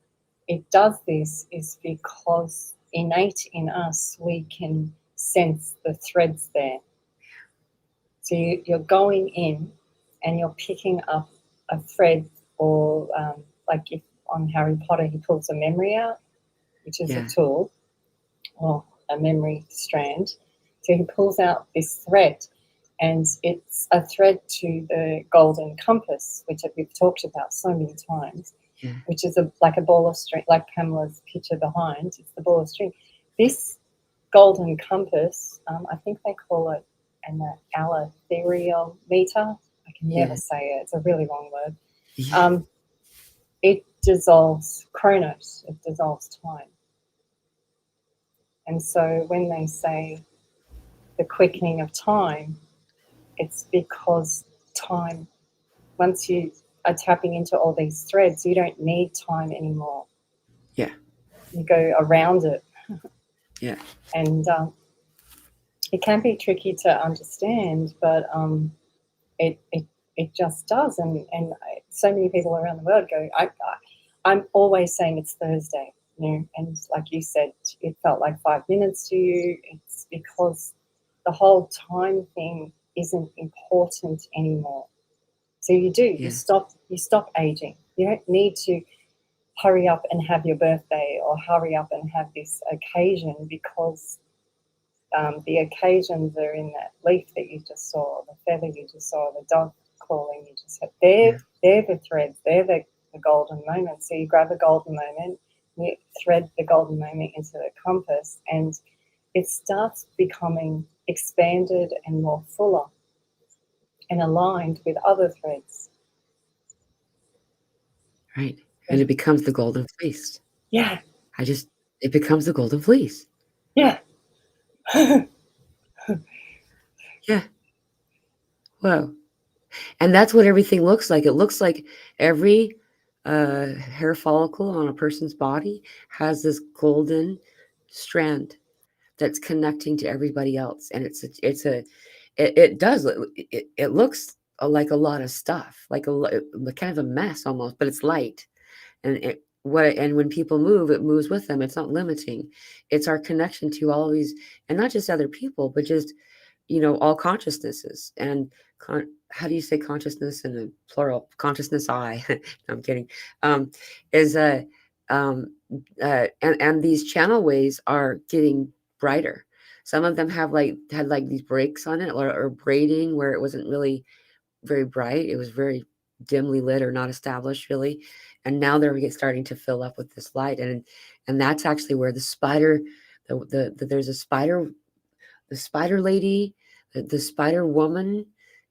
it does this is because innate in us, we can sense the threads there. So you're going in and you're picking up a thread, or like if on Harry Potter he pulls a memory out, which is a tool, or a memory strand. So he pulls out this thread, and it's a thread to the golden compass, which we've talked about so many times, which is like a ball of string, like Pamela's picture behind. It's the ball of string. This golden compass, I think they call it an alethiometer. I can never say it. It's a really long word. It dissolves chronos. It dissolves time. And so when they say the quickening of time, it's because time, once you are tapping into all these threads, you don't need time anymore. Yeah. You go around it. Yeah. And it can be tricky to understand, but it just does. And so many people around the world go, I'm always saying it's Thursday, and like you said, it felt like 5 minutes to you. It's because the whole time thing isn't important anymore. So you stop aging. You don't need to hurry up and have your birthday, or hurry up and have this occasion, because the occasions are in that leaf that you just saw, the feather you just saw, the dog calling you just had. They're the threads. They're the golden moments. So you grab a golden moment, you thread the golden moment into the compass, and it starts becoming expanded and more fuller and aligned with other threads. Right. And it becomes the golden fleece. Yeah. It becomes the golden fleece. Yeah. Yeah. Whoa. And that's what everything looks like. It looks like every hair follicle on a person's body has this golden strand that's connecting to everybody else. And it looks like a lot of stuff, like kind of a mess almost, but it's light. And when people move, it moves with them. It's not limiting. It's our connection to all of these, and not just other people, but just all consciousnesses. And how do you say consciousness in the plural? Consciousness I. No, I'm kidding. Is a and these channel ways are getting brighter. Some of them had these breaks on it, or braiding, where it wasn't really very bright. It was very dimly lit, or not established really. And now they're starting to fill up with this light, and that's actually where the spider, there's a spider, the spider lady, the spider woman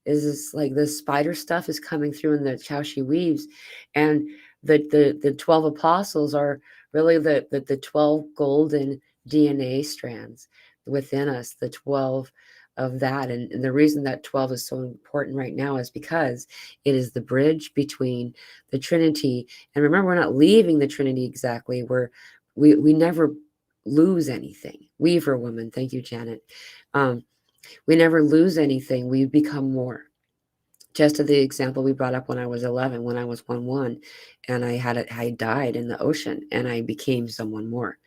is this, like, the spider stuff is coming through in the how she weaves. And the 12 apostles are really the 12 golden DNA strands within us, the 12 of that. And the reason that 12 is so important right now is because it is the bridge between the Trinity. And remember, we're not leaving the Trinity exactly. We never lose anything. Weaver woman, thank you, Janet. We never lose anything. We become more. Just to the example we brought up when I was 11, when I was 1-1, and I died in the ocean, and I became someone more.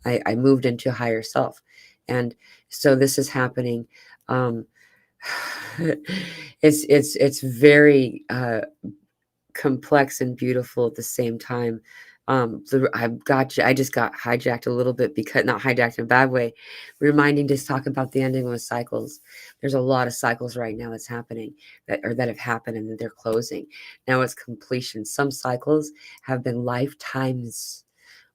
I moved into higher self, and so this is happening. Um, it's very complex and beautiful at the same time. I just got hijacked a little bit, because not hijacked in a bad way, reminding to talk about the ending with cycles. There's a lot of cycles right now that's happening, that have happened, and that they're closing. Now it's completion. Some cycles have been lifetimes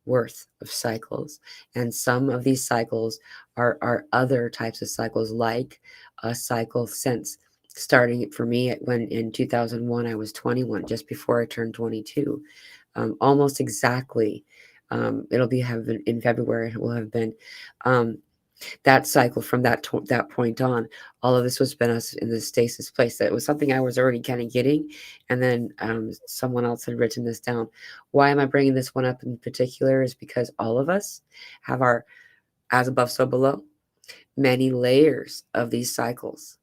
worth of cycles, and some of these cycles are other types of cycles, like a cycle since starting for me when in 2001 I was 21, just before I turned 22, almost exactly. It'll be have been in February. It will have been um, that cycle from that point on. All of this was been us in the stasis place. That was something I was already kind of getting, and then someone else had written this down. Why am I bringing this one up in particular? Is because all of us have our as above, so below, many layers of these cycles.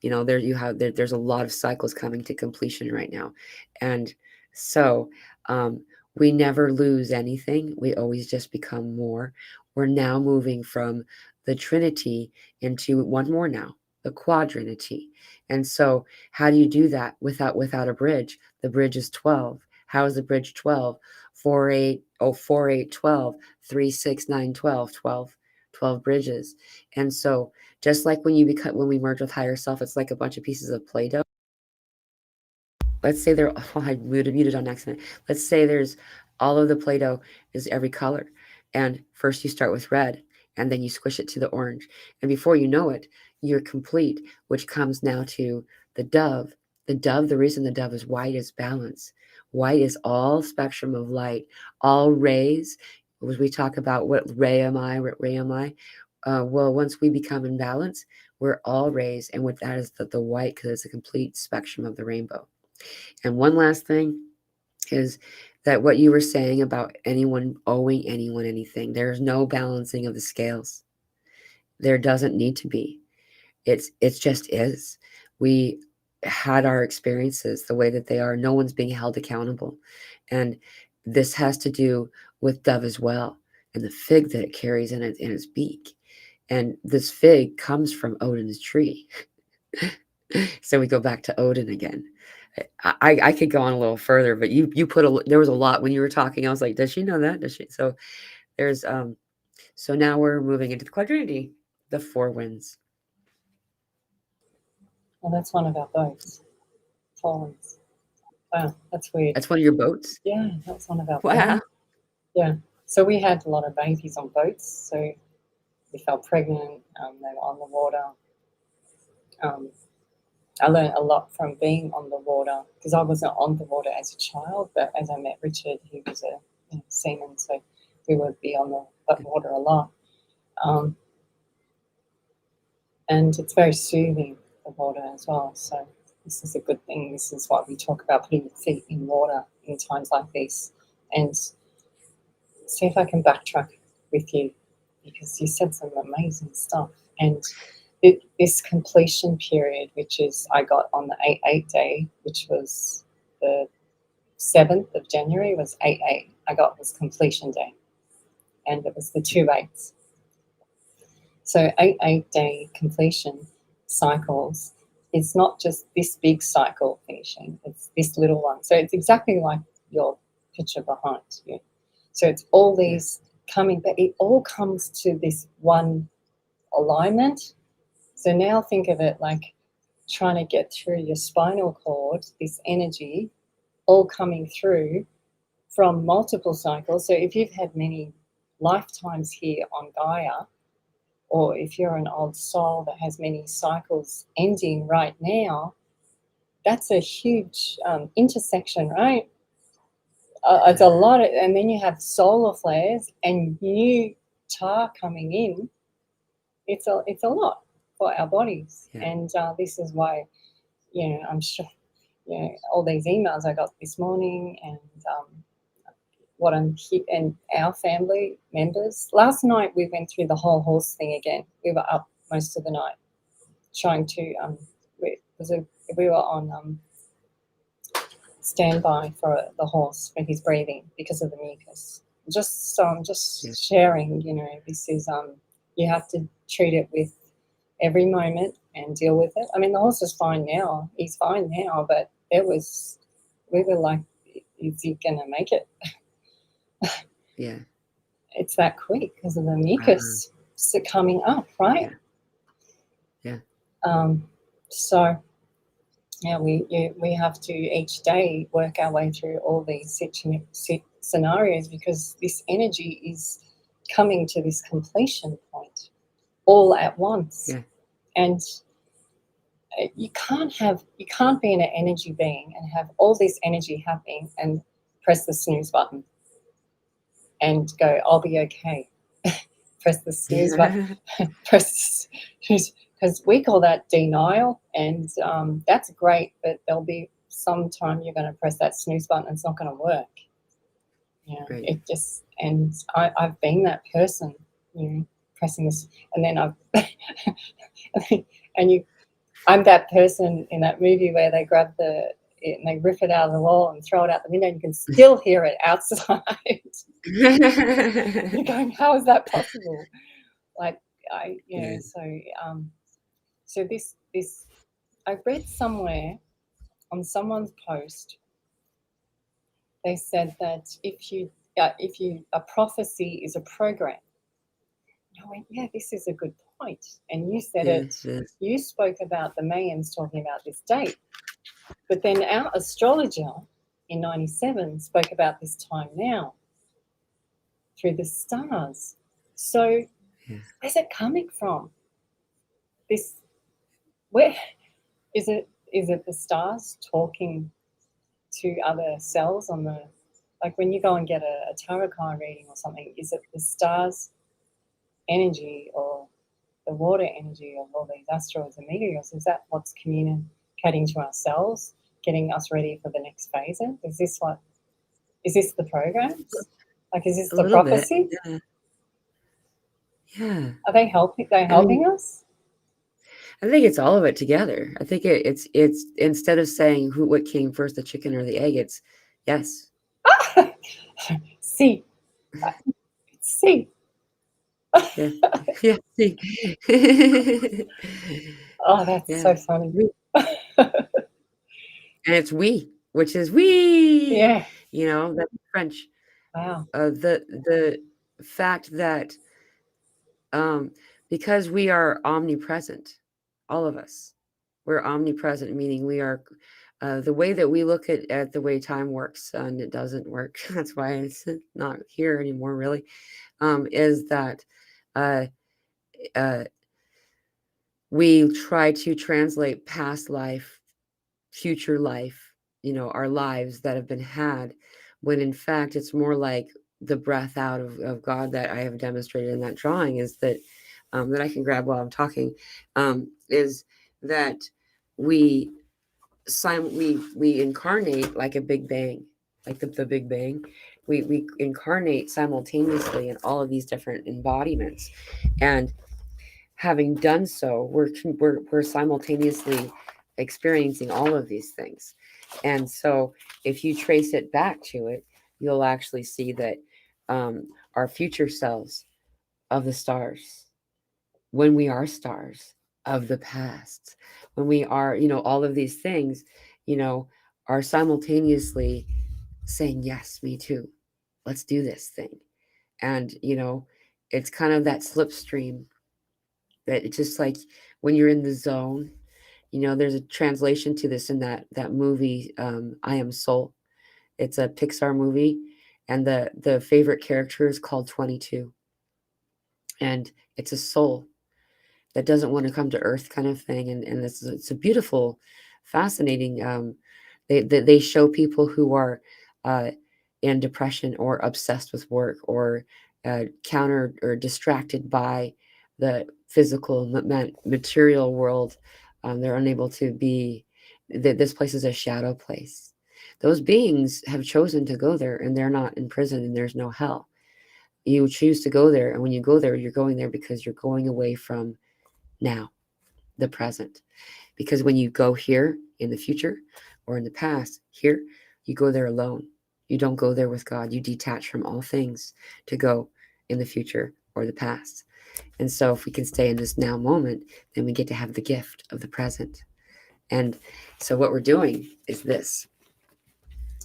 There's a lot of cycles coming to completion right now, and so um, we never lose anything. We always just become more. We're now moving from the trinity into one more now, the quadrinity. And so how do you do that without a bridge? The bridge is 12. How is the bridge 12? 4 8 oh 4 8 12 3 6 9 12 12 bridges. And so just like when we merge with higher self, it's like a bunch of pieces of Play-Doh. Let's say they're oh, I muted on accident. Let's say there's all of the Play-Doh is every color. And first you start with red, and then you squish it to the orange. And before you know it, you're complete, which comes now to the dove. The dove, the reason the dove is white is balance. White is all spectrum of light, all rays. As we talk about what ray am I, what ray am I? Well, once we become in balance, we're all rays. And with that is the white, because it's a complete spectrum of the rainbow. And one last thing is that what you were saying about anyone owing anyone anything, there's no balancing of the scales. There doesn't need to be. It's just is. We had our experiences the way that they are. No one's being held accountable. And this has to do with dove as well, and the fig that it carries in its beak. And this fig comes from Odin's tree. So we go back to Odin again. I could go on a little further, but you put there was a lot when you were talking. I was like, does she know that? Does she? So there's so now we're moving into the quadrinity, the four winds. Well, that's one of our boats. Four winds. Wow, that's weird. That's one of your boats. Yeah, that's one of our boats. Wow. Yeah. So we had a lot of babies on boats. So we fell pregnant. They were on the water. I learned a lot from being on the water, because I wasn't on the water as a child, but as I met Richard, he was a seaman, so we would be on the water a lot. And it's very soothing, the water as well. So this is a good thing. This is what we talk about, putting your feet in water in times like this. And see if I can backtrack with you, because you said some amazing stuff. And this completion period, which is I got on the 8/8 day, which was the 7th of January, was 8/8. I got was completion day, and it was the 2/8s. So 8/8 day completion cycles. It's not just this big cycle finishing; it's this little one. So it's exactly like your picture behind you. So it's all these coming, but it all comes to this one alignment. So now think of it like trying to get through your spinal cord, this energy all coming through from multiple cycles. So if you've had many lifetimes here on Gaia, or if you're an old soul that has many cycles ending right now, that's a huge intersection, right? It's a lot of, and then you have solar flares and new tar coming in. It's a lot for our bodies. Yeah. And this is why, I'm sure, all these emails I got this morning, and what I'm and our family members. Last night we went through the whole horse thing again. We were up most of the night trying to we were on standby for the horse for his breathing because of the mucus. I'm just sharing. This is you have to treat it with every moment and deal with it. I mean, the horse is fine now. He's fine now, but we were like, is he gonna make it? Yeah. It's that quick because of the mucus coming up, right? Yeah. So yeah, we have to each day work our way through all these scenarios because this energy is coming to this completion point all at once. Yeah. And you can't be an energy being and have all this energy happening and press the snooze button and go, I'll be okay. Press the snooze button. Press snooze, because we call that denial, and that's great, but there'll be some time you're going to press that snooze button and it's not going to work. Right. It just, and I've been that person, pressing this, and then I'm that person in that movie where they grab and they rip it out of the wall and throw it out the window, and you can still hear it outside. You're going, how is that possible? Like, so this I read somewhere on someone's post, they said that if a prophecy is a program. I went, yeah, this is a good point. And you said Yes. you spoke about the Mayans talking about this date. But then our astrologer in 97 spoke about this time now through the stars. So where's it coming from? Where is it? Is it the stars talking to other cells on the, like when you go and get a tarot card reading or something, is it the stars energy or the water energy of all these asteroids and meteors? Is that what's communicating to ourselves, getting us ready for the next phase? Is this the programs? Like, is this the prophecy? Yeah. Are they helping us? I think it's all of it together. I think it's instead of saying what came first, the chicken or the egg, it's yes. See. See. Yeah. Yeah. See. Oh, that's so funny. And it's we, which is we. Yeah. That's French. Wow. The fact that because we are omnipresent, all of us, we're omnipresent, meaning we are the way that we look at the way time works, and it doesn't work. That's why it's not here anymore, really, is that uh, uh, we try to translate past life, future life, our lives that have been had, when in fact it's more like the breath out of God that I have demonstrated in that drawing is that that I can grab while I'm talking, is that we incarnate like a big bang, like the Big Bang. We incarnate simultaneously in all of these different embodiments, and having done so, we're simultaneously experiencing all of these things. And so if you trace it back to it, you'll actually see that our future selves of the stars, when we are stars of the past, when we are, all of these things, are simultaneously saying, yes, me too. Let's do this thing. And, it's kind of that slipstream that it's just like when you're in the zone, there's a translation to this in that movie, I Am Soul. It's a Pixar movie, and the favorite character is called 22, and it's a soul that doesn't want to come to earth, kind of thing. And it's a beautiful, fascinating. They show people who are in depression or obsessed with work or countered or distracted by the physical material world. They're unable to be. This place is a shadow place. Those beings have chosen to go there, and they're not in prison, and there's no hell. You choose to go there, and when you go there, you're going there because you're going away from now. the present. Because when you go here in the future or in the past, here, you go there alone. You don't go there with God. You detach from all things to go in the future or the past. And so if we can stay in this now moment, then we get to have the gift of the present. And so what we're doing is this,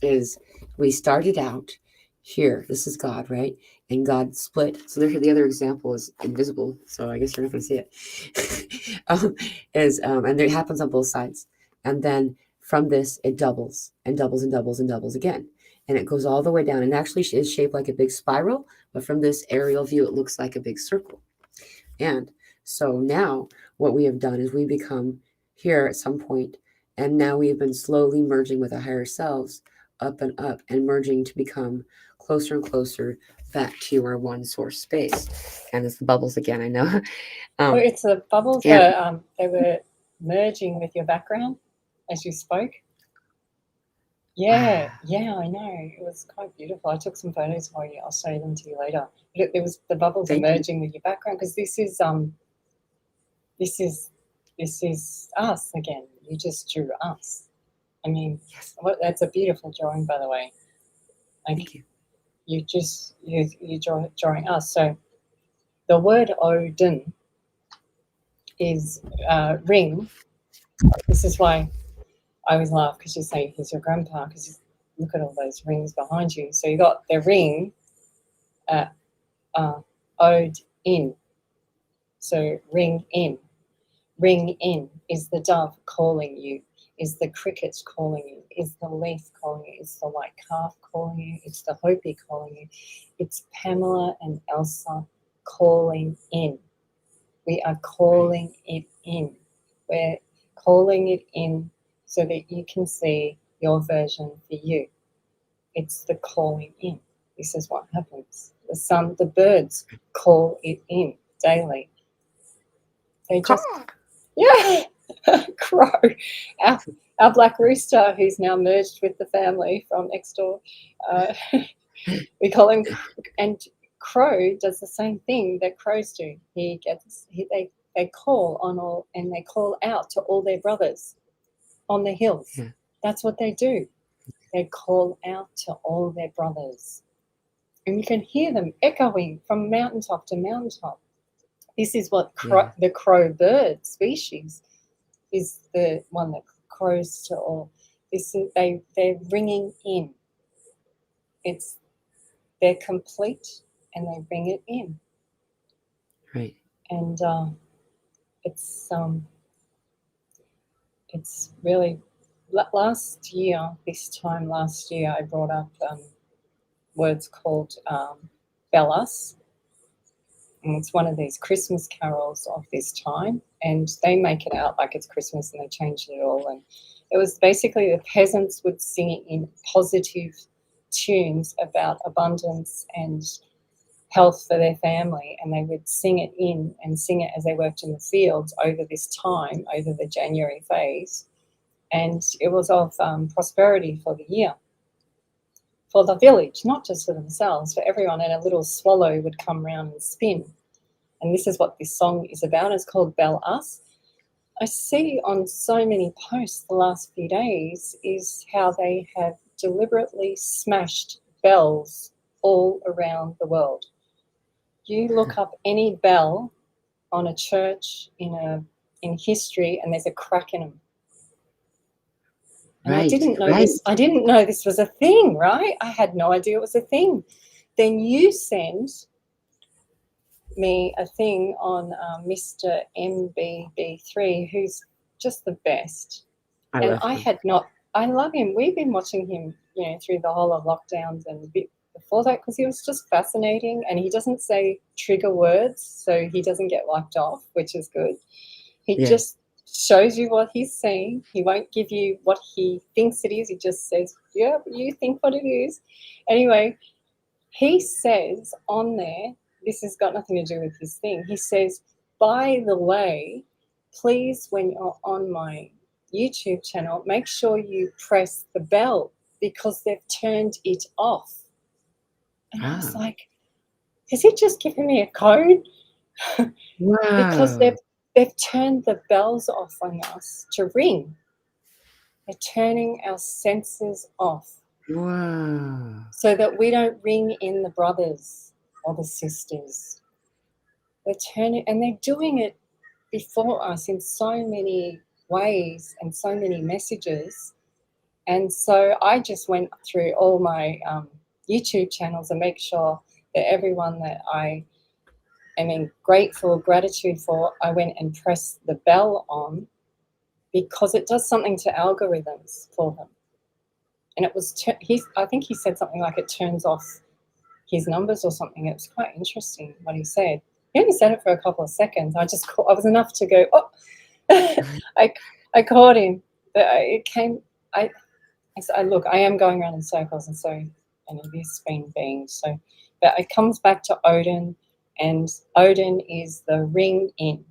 is we started out here. This is God, right? And God split. So there, the other example is invisible. So I guess you're not going to see it. And it happens on both sides. And then from this, it doubles and doubles and doubles and doubles again. And it goes all the way down and actually is shaped like a big spiral. But from this aerial view, it looks like a big circle. And so now what we have done is we become here at some point, and now we have been slowly merging with our higher selves up and merging to become closer and closer back to our one source space. And it's the bubbles again, I know. Well, it's the bubbles and- they were merging with your background as you spoke. Yeah, I know. It was quite beautiful. I took some photos for you. I'll show them to you later. But it was the bubbles Thank you. emerging with your background, because this is us again. You just drew us. I mean, Yes. that's a beautiful drawing, by the way. Like, Thank you. you drawing us. So the word Odin is ring. This is why I always laugh, because you say he's your grandpa, because look at all those rings behind you. So you got the ring, ode in. So ring in. Ring in is the dove calling you, is the cricket calling you, is the leaf calling you, it's the white calf calling you, it's the Hopi calling you. It's Pamela and Elsa calling in. We are calling it in. We're calling it in so that you can see your version for you. It's the calling in. This is what happens. The birds call it in daily. They just, yeah, crow. Our black rooster, who's now merged with the family from next door, we call him, and crow does the same thing that crows do. They call on all, and they call out to all their brothers on the hills. Yeah. That's what they do. They call out to all their brothers. And you can hear them echoing from mountaintop to mountaintop. This is what the crow bird species is, the one that crows to all. This is, they're ringing in. They're complete, and they bring it in. Right. And it's really, this time last year, I brought up words called Bellas. And it's one of these Christmas carols of this time, and they make it out like it's Christmas, and they change it all. And it was basically the peasants would sing it in positive tunes about abundance and health for their family, and they would sing it in and sing it as they worked in the fields over this time, over the January phase. And it was of prosperity for the year, for the village, not just for themselves, for everyone. And a little swallow would come round and spin. And this is what this song is about. It's called Bell Us. I see on so many posts the last few days is how they have deliberately smashed bells all around the world. You look up any bell on a church in history, and there's a crack in them. And I didn't know this. I didn't know this was a thing, right? I had no idea it was a thing. Then you send me a thing on Mr. MBB3, who's just the best. I love him. We've been watching him, through the whole of lockdowns and a bit before that, because he was just fascinating, and he doesn't say trigger words, so he doesn't get wiped off, which is good. He just shows you what he's saying. He won't give you what he thinks it is. He just says, yeah, you think what it is. Anyway, he says on there, this has got nothing to do with this thing. He says, by the way, please, when you're on my YouTube channel, make sure you press the bell, because they've turned it off. And I was like, has he just given me a code? Wow. Because they've turned the bells off on us to ring. They're turning our senses off. Wow. So that we don't ring in the brothers or the sisters. They're turning, and they're doing it before us in so many ways and so many messages. And so I just went through all my YouTube channels and make sure that everyone that I am in gratitude for, I went and pressed the bell on, because it does something to algorithms for them. And it was, I think he said something like it turns off his numbers or something. It was quite interesting what he said. He only said it for a couple of seconds. I was enough to go, oh, I caught him. But it came, I said, look, I am going around in circles, and so, and it is spin being. So, but it comes back to Odin, and Odin is the ring in,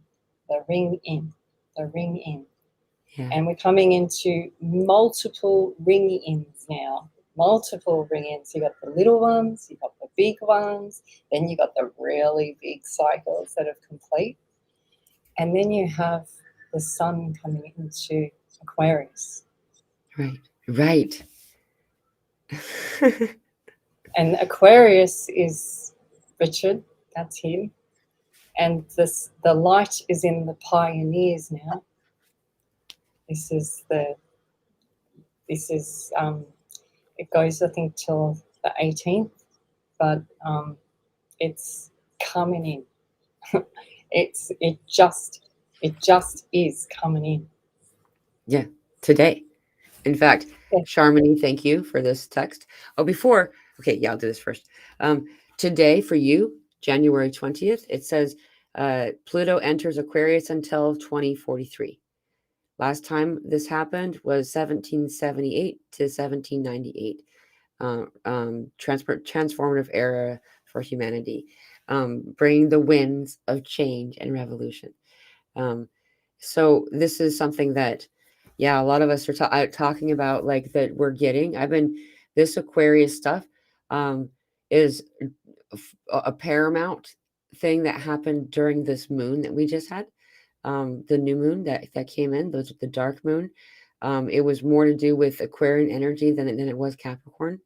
the ring in, the ring in. Yeah. And we're coming into multiple ring-ins now. Multiple ring-ins. You got the little ones, you got the big ones, then you got the really big cycles that are complete. And then you have the sun coming into Aquarius. Right. And Aquarius is Richard, that's him. And the light is in the pioneers now. It goes, I think, till the 18th, but it's coming in. it just is coming in. Yeah, today. In fact, Yeah. Charmony, thank you for this text. Oh, okay, I'll do this first. Today for you, January 20th, it says Pluto enters Aquarius until 2043. Last time this happened was 1778 to 1798. Transformative era for humanity, bringing the winds of change and revolution. So this is something that, yeah, a lot of us are talking about, like, that we're getting. This Aquarius stuff is a paramount thing that happened during this moon that we just had, the new moon that came in, the dark moon. It was more to do with Aquarian energy than it was Capricorn,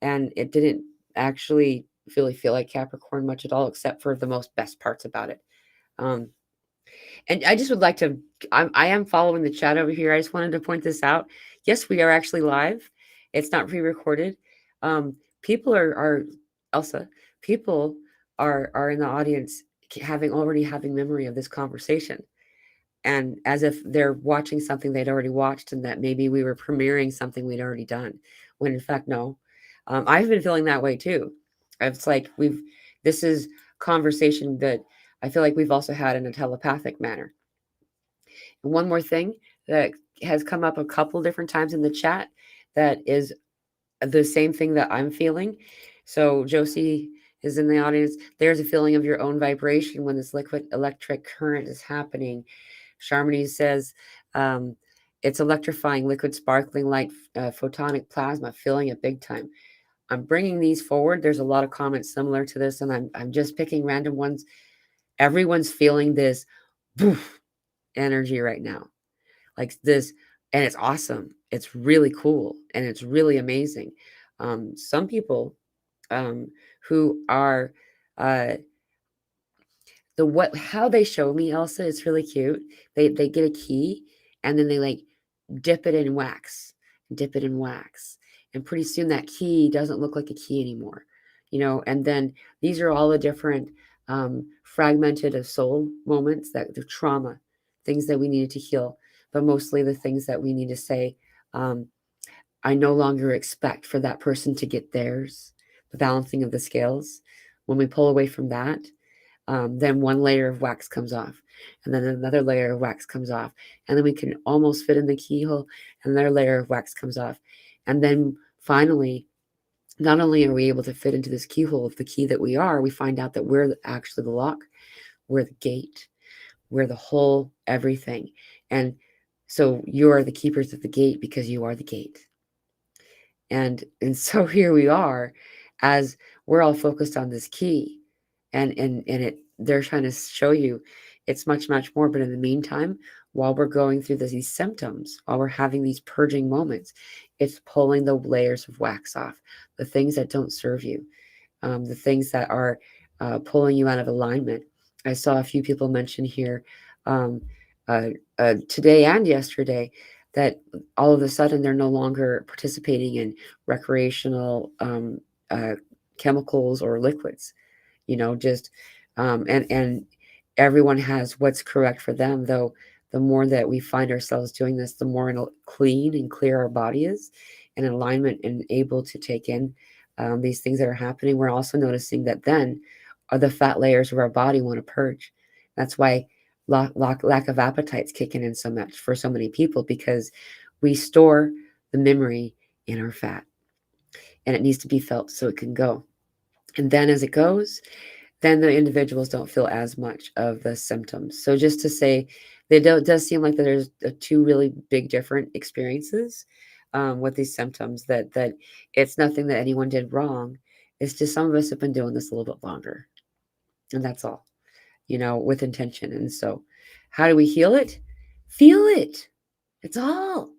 and it didn't actually really feel like Capricorn much at all, except for the most best parts about it. And I just would like to, I am following the chat over here. I just wanted to point this out. Yes, we are actually live. It's not pre-recorded. People are Elsa. People are in the audience already having memory of this conversation, and as if they're watching something they'd already watched, and that maybe we were premiering something we'd already done, when in fact, no. I've been feeling that way too. It's like this is conversation that I feel like we've also had in a telepathic manner. And one more thing that has come up a couple different times in the chat that is the same thing that I'm feeling. So Josie is in the audience. There's a feeling of your own vibration when this liquid electric current is happening. Charmony says, it's electrifying, liquid sparkling light, photonic plasma, feeling it big time. I'm bringing these forward. There's a lot of comments similar to this, and I'm just picking random ones. Everyone's feeling this poof, energy right now, like this, and it's awesome. It's really cool, and it's really amazing. Some people who are how they show me, Elsa, it's really cute. They get a key, and then they like dip it in wax, and pretty soon that key doesn't look like a key anymore, and then these are all the different fragmented of soul moments, that the trauma, things that we needed to heal, but mostly the things that we need to say, I no longer expect for that person to get theirs, the balancing of the scales. When we pull away from that, then one layer of wax comes off, and then another layer of wax comes off, and then we can almost fit in the keyhole, and another layer of wax comes off. And then finally, not only are we able to fit into this keyhole of the key that we are, we find out that we're actually the lock, we're the gate, we're the whole everything. And so you are the keepers of the gate because you are the gate. And so here we are, as we're all focused on this key, and they're trying to show you, It's much, much more. But in the meantime, while we're going through these symptoms, while we're having these purging moments, it's pulling the layers of wax off, the things that don't serve you, the things that are pulling you out of alignment. I saw a few people mention here um, today and yesterday that all of a sudden they're no longer participating in recreational uh, chemicals or liquids. Just and everyone has what's correct for them. Though the more that we find ourselves doing this, the more clean and clear our body is, and in alignment and able to take in these things that are happening. We're also noticing that then are the fat layers of our body want to purge. That's why lack of appetite's kicking in so much for so many people, because we store the memory in our fat, and it needs to be felt so it can go. And then as it goes, then the individuals don't feel as much of the symptoms. So just to say, does seem like that there's two really big different experiences with these symptoms. That it's nothing that anyone did wrong. It's just some of us have been doing this a little bit longer, and that's all. With intention. And so, how do we heal it? Feel it. It's all.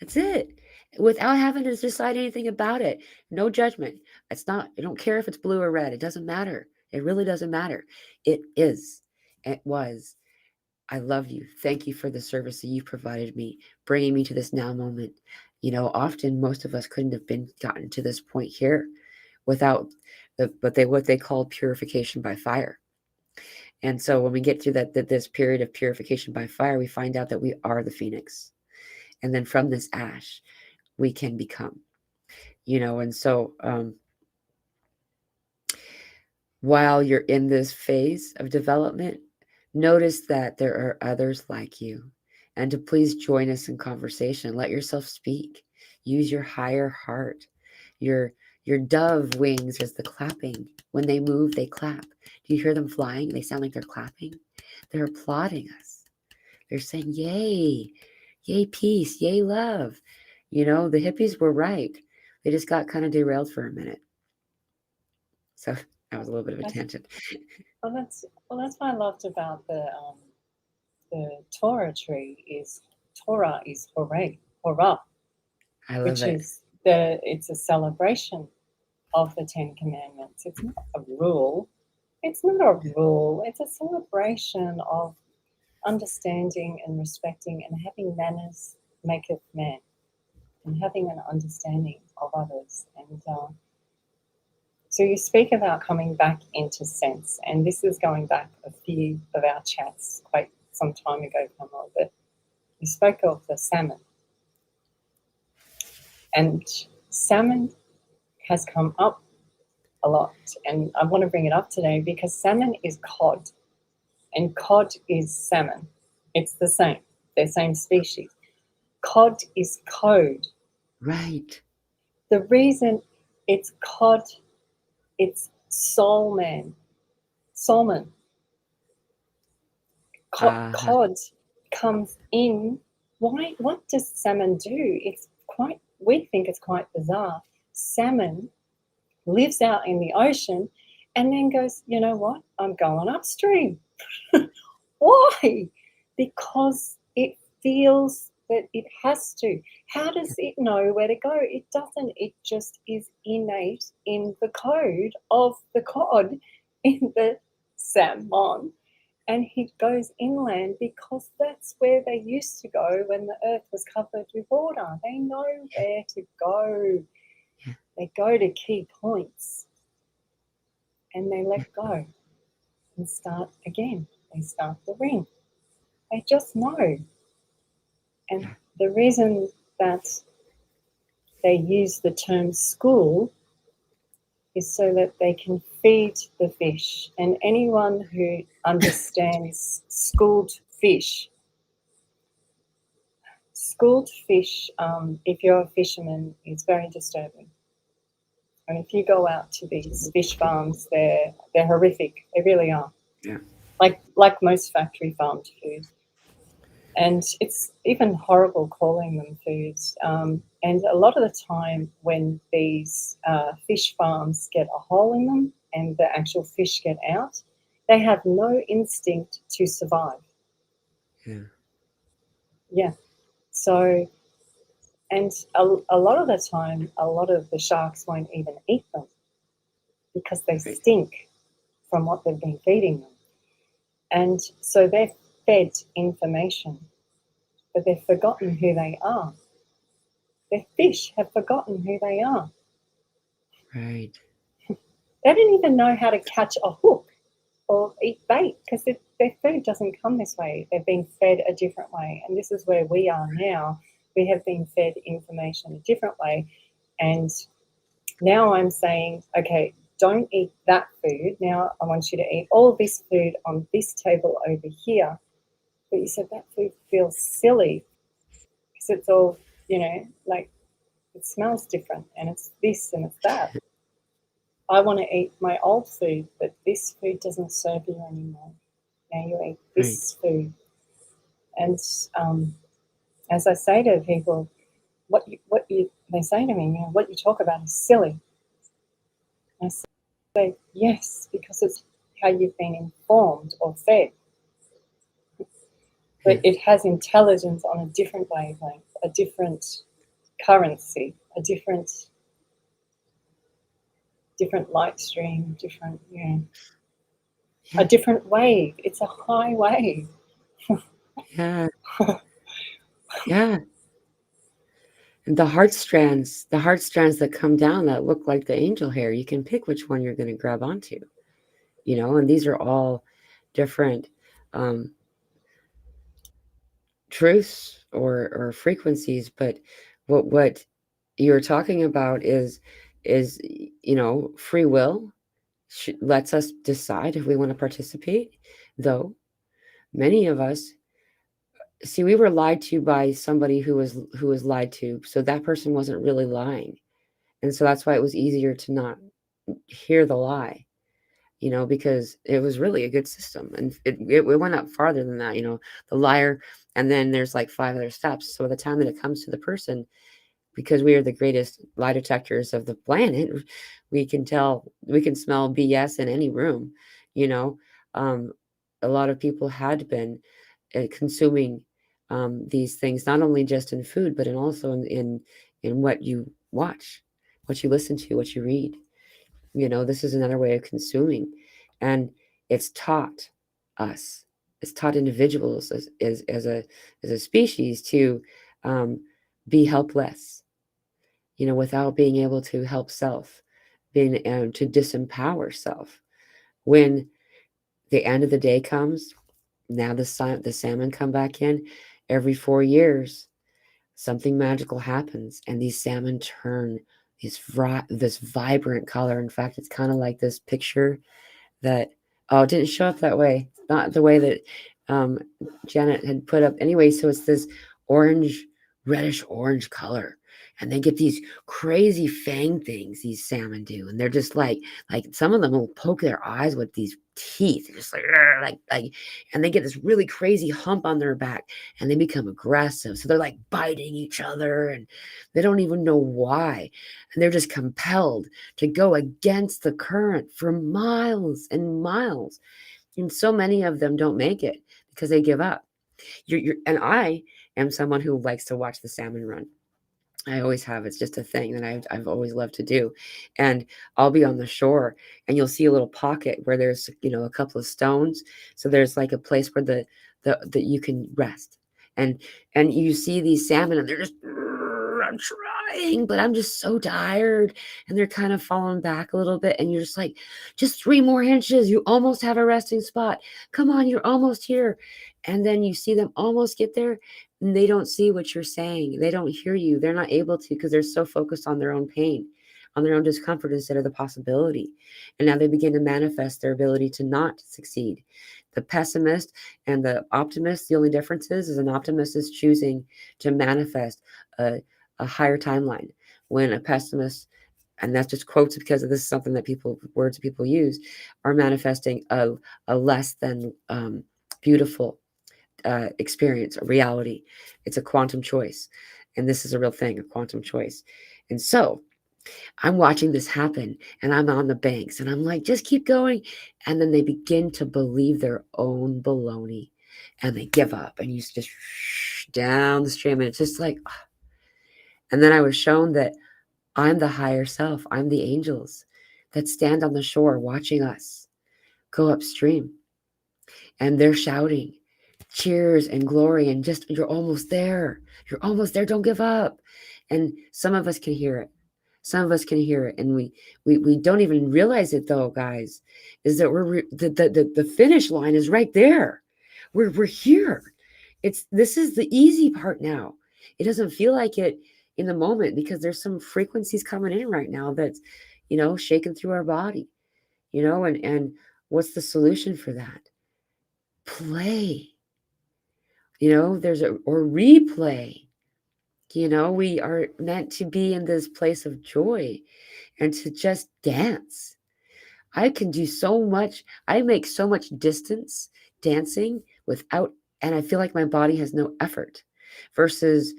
That's it. Without having to decide anything about it. No judgment. It's not, I don't care if it's blue or red. It doesn't matter. It really doesn't matter. It is. It was. I love you. Thank you for the service that you've provided me, bringing me to this now moment. Often most of us couldn't have gotten to this point here without what they call purification by fire. And so when we get to this period of purification by fire, we find out that we are the phoenix. And then from this ash, we can become, and so while you're in this phase of development, notice that there are others like you, and to please join us in conversation. Let yourself speak. Use your higher heart. Your dove wings is the clapping. When they move, they clap. Do you hear them flying? They sound like they're clapping. They're applauding us. They're saying, yay, yay, peace, yay, love. The hippies were right. They just got kind of derailed for a minute. So that was a little bit of a tangent. That's what I loved about the Torah tree is Torah is hooray, hurrah, I love which it. is it's a celebration of the Ten Commandments. It's not a rule. It's not a rule. It's a celebration of understanding and respecting, and having manners maketh man, and having an understanding of others. And so you speak about coming back into sense, and this is going back a few of our chats quite some time ago, Pamela, but you spoke of the salmon. And salmon has come up a lot, and I want to bring it up today because salmon is cod, and cod is salmon. It's the same. They're same species. Cod is code. Right. The reason it's cod, it's salmon. Cod comes in. Why? What does salmon do? We think it's quite bizarre. Salmon lives out in the ocean and then goes, you know what? I'm going upstream. Why? Because it feels that it has to. How does it know where to go? It doesn't. It just is innate in the code of the cod, in the salmon. And he goes inland because that's where they used to go when the earth was covered with water. They know where to go. They go to key points and they let go and start again. They start the ring. They just know. And the reason that they use the term school is so that they can feed the fish. And anyone who understands schooled fish, if you're a fisherman, is very disturbing. And if you go out to these fish farms, they're horrific. They really are. Yeah. Like most factory farmed food. And it's even horrible calling them foods. And a lot of the time when these fish farms get a hole in them and the actual fish get out, They have no instinct to survive. Yeah. Yeah. So, and a lot of the time, a lot of the sharks won't even eat them because they Right. stink from what they've been feeding them. And so they're fed information, but they've forgotten who they are. The fish have forgotten who they are. Right. They don't even know how to catch a hook or eat bait because their food doesn't come this way. They've been fed a different way. And this is where we are now. We have been fed information a different way. And now I'm saying, okay, don't eat that food. Now I want you to eat all this food on this table over here. But you said that food feels silly because it's all, like it smells different and it's this and it's that. I want to eat my old food, but this food doesn't serve you anymore. Now you eat this food. And as I say to people, they say to me, what you talk about is silly. I say, yes, because it's how you've been informed or fed. But it has intelligence on a different wavelength, a different currency, a different light stream, a different wave. It's a high wave. Yeah. Yeah. And the heart strands that come down that look like the angel hair, you can pick which one you're going to grab onto, and these are all different um, truths or frequencies. But what you're talking about is free will lets us decide if we want to participate, though many of us see we were lied to by somebody who was lied to, so that person wasn't really lying. And so that's why it was easier to not hear the lie, because it was really a good system. And it went up farther than that, the liar. And then there's like 5 other steps. So by the time that it comes to the person, because we are the greatest lie detectors of the planet, we can smell BS in any room, you know. Um, a lot of people had been consuming these things, not only just in food, but also in what you watch, what you listen to, what you read. This is another way of consuming, and it's taught us, it's taught individuals as a species to um, be helpless, without being able to help self, being to disempower self. When the end of the day comes, now the salmon come back in every 4 years. Something magical happens, and these salmon turn this vibrant color. In fact, it's kind of like this picture that it didn't show up that way, not the way that um, Janet had put up. Anyway, so it's this orange, reddish orange color, and they get these crazy fang things. These salmon do, and they're just like some of them will poke their eyes with these teeth, they're just like, and they get this really crazy hump on their back, and they become aggressive. So they're like biting each other, and they don't even know why, and they're just compelled to go against the current for miles and miles. And so many of them don't make it because they give up. And I am someone who likes to watch the salmon run. I always have. It's just a thing that I've always loved to do. And I'll be on the shore, and you'll see a little pocket where there's, a couple of stones. So there's like a place where the you can rest. And you see these salmon, and they're just, I'm trying, but I'm just so tired. And they're kind of falling back a little bit. And you're just like, just 3 more inches. You almost have a resting spot. Come on, you're almost here. And then you see them almost get there, and they don't see what you're saying. They don't hear you. They're not able to, because they're so focused on their own pain, on their own discomfort, instead of the possibility. And now they begin to manifest their ability to not succeed. The pessimist and the optimist, the only difference is an optimist is choosing to manifest a higher timeline, when a pessimist, and that's just quotes because this is something that words people use, are manifesting a less than beautiful experience, a reality. It's a quantum choice. And this is a real thing, a quantum choice. And so I'm watching this happen and I'm on the banks and I'm like, just keep going. And then they begin to believe their own baloney and they give up and you just down the stream. And it's just like, and then I was shown that I'm the higher self. I'm the angels that stand on the shore watching us go upstream. And they're shouting cheers and glory and just, you're almost there. You're almost there. Don't give up. And some of us can hear it. Some of us can hear it. And we don't even realize it though, guys, is that the finish line is right there. We're here. This is the easy part now. It doesn't feel like it in the moment because there's some frequencies coming in right now that's, shaking through our body, and what's the solution for that? Play. There's or replay. We are meant to be in this place of joy and to just dance. I can do so much. I make so much distance dancing without, and I feel like my body has no effort versus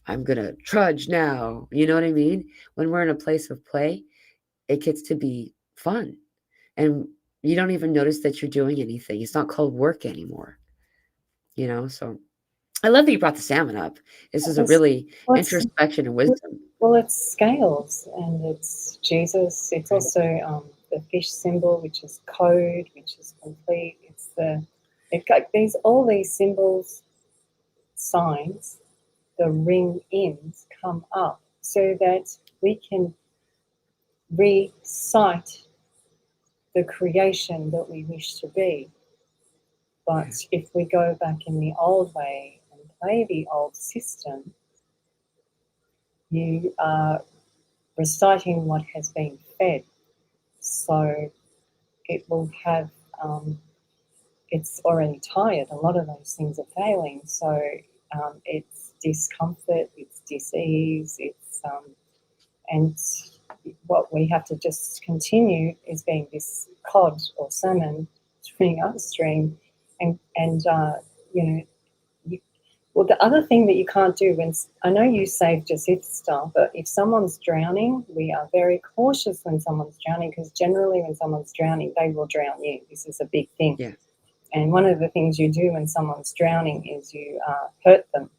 I'm going to trudge now. You know what I mean? When we're in a place of play, it gets to be fun. And you don't even notice that you're doing anything. It's not called work anymore. So I love that you brought the salmon up. This is a It's, really well, introspection and wisdom. well, it's scales and it's Jesus. It's Right. also the fish symbol, which is code, which is complete. These all these symbols, signs, the ring ins come up so that we can recite the creation that we wish to be. But if we go back in the old way and play the old system, you are reciting what has been fed. So it will have, it's already tired. A lot of those things are failing. So it's discomfort, it's dis-ease, and what we have to just continue is being this cod or salmon swimming upstream, and well, the other thing that you can't do I know you saved your sister, but if someone's drowning, we are very cautious when someone's drowning because generally when someone's drowning, they will drown you. This is a big thing. Yeah. And one of the things you do when someone's drowning is you hurt them.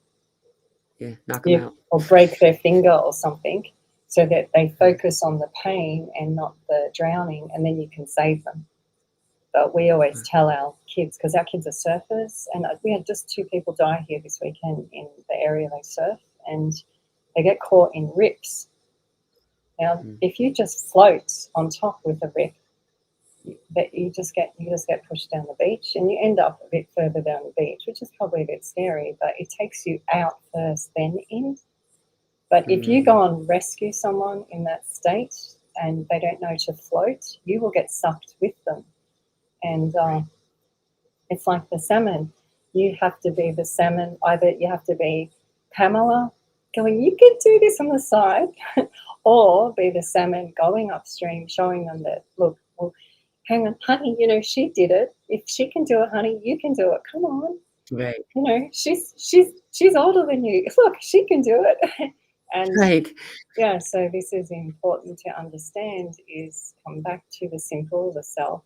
Yeah, knock them out. Or break their finger or something so that they focus on the pain and not the drowning, and then you can save them. But we always tell our kids, because our kids are surfers, and we had just 2 people die here this weekend in the area they surf, and they get caught in rips. Now, if you just float on top with a rip, you just get pushed down the beach, and you end up a bit further down the beach, which is probably a bit scary. But it takes you out first, then in. But if you go and rescue someone in that state and they don't know to float, you will get sucked with them. And it's like the salmon. You have to be the salmon. Either you have to be Pamela going, you can do this on the side, or be the salmon going upstream, showing them that, look, well, hang on, honey, she did it. If she can do it, honey, you can do it. Come on. Right. She's older than you. Look, she can do it. And Right. yeah, so this is important to understand, is come back to the simple, the self.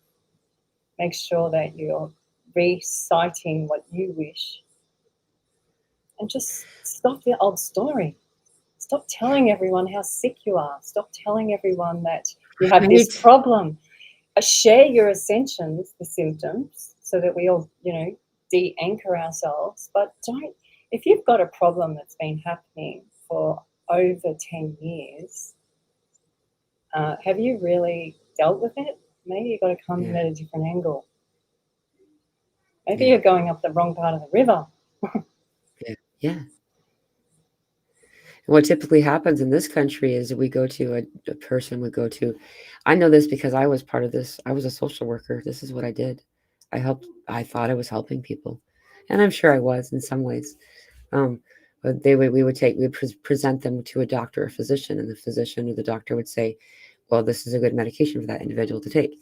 Make sure that you're reciting what you wish. And just stop the old story. Stop telling everyone how sick you are. Stop telling everyone that you have this problem. Share your ascensions, the symptoms, so that we all, de-anchor ourselves. But if you've got a problem that's been happening for over 10 years, have you really dealt with it? Maybe you've got to come in at a different angle. Maybe you're going up the wrong part of the river. Yeah. What typically happens in this country is we go to a person would go to. I know this because I was part of this. I was a social worker. This is what I did. I thought I was helping people, and I'm sure I was in some ways. But we would present them to a doctor or physician, and the physician or the doctor would say, well, this is a good medication for that individual to take.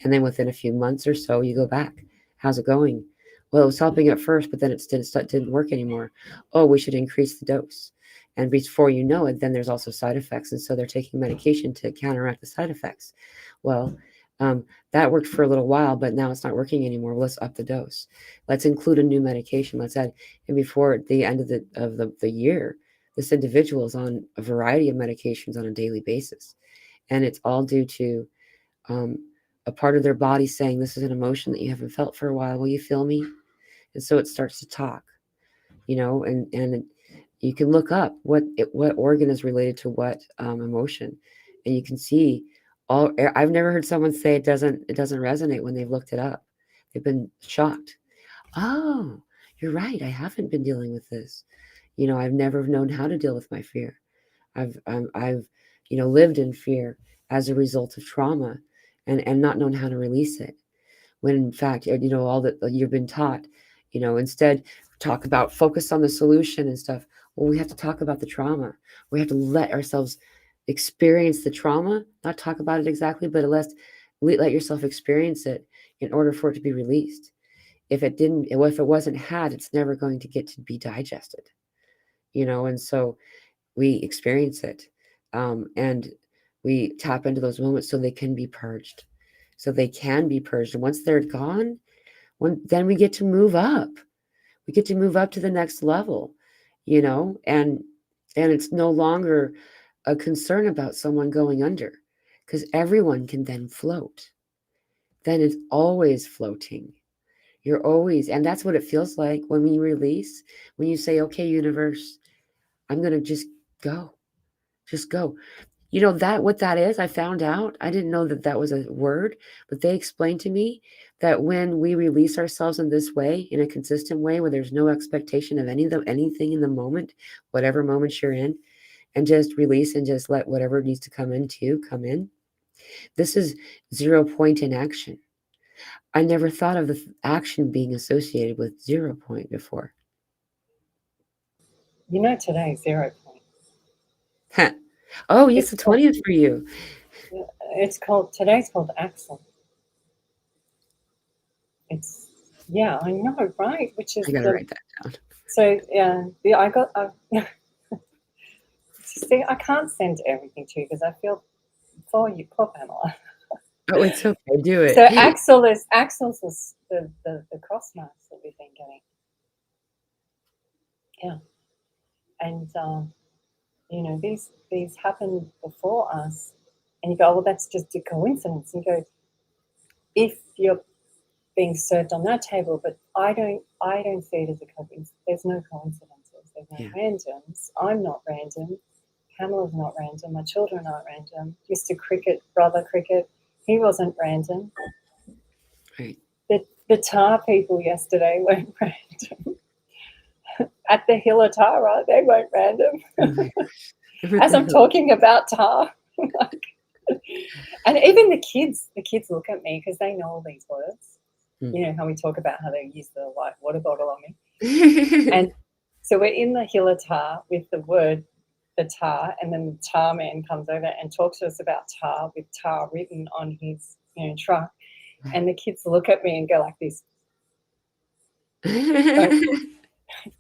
And then within a few months or so, you go back. How's it going? Well, it was helping at first, but then it didn't work anymore. Oh, we should increase the dose. And before you know it, then there's also side effects. And so they're taking medication to counteract the side effects. Well, that worked for a little while, but now it's not working anymore. Let's up the dose. Let's include a new medication. Let's add, and before the end of the year, this individual is on a variety of medications on a daily basis. And it's all due to um, a part of their body saying, this is an emotion that you haven't felt for a while. Will you feel me? And so it starts to talk, and you can look up what organ is related to what emotion, and you can see all. I've never heard someone say it doesn't resonate when they've looked it up. They've been shocked. Oh, you're right. I haven't been dealing with this. I've never known how to deal with my fear. I've lived in fear as a result of trauma, and not known how to release it. When in fact, all that you've been taught, instead focus on the solution and stuff. Well, we have to talk about the trauma. We have to let ourselves experience the trauma, not talk about it exactly, but let yourself experience it in order for it to be released. If it wasn't had, it's never going to get to be digested, and so we experience it, and we tap into those moments so they can be purged. And once they're gone, then we get to move up. We get to move up to the next level, and it's no longer a concern about someone going under, because everyone can then float. Then it's always floating. You're always, and that's what it feels like when we release, when you say, okay, universe, I'm going to just go. Just go. That what that is, I found out. I didn't know that was a word, but they explained to me that when we release ourselves in this way, in a consistent way, where there's no expectation of anything in the moment, whatever moment you're in, and just release and just let whatever needs to come in. This is 0 point in action. I never thought of the action being associated with 0 point before. Today's 0 point. Huh. Oh, yes, the 20th for you. Today's called Axel. I know, right? Which is I gotta write that down. So I got. See, I can't send everything to you because I feel for you, poor Pamela. Oh, it's okay. Do it. So Axel's the cross marks that we've been getting. Yeah, and these happened before us, and you go, well, that's just a coincidence. And you go, if you're being served on that table, but I don't see it as a coincidence. There's no coincidences. There's no randoms. I'm not random. Pamela's not random. My children aren't random. Mr. Cricket, Brother Cricket, he wasn't random. Right. The tar people yesterday weren't random. At the Hill of Tara, they weren't random. As I'm talking about tar, and even the kids look at me because they know all these words. You know how we talk about how they use the white water bottle on me. And so we're in the Hill of Tar with the tar, and then the tar man comes over and talks to us about tar with tar written on his truck. And the kids look at me and go like this.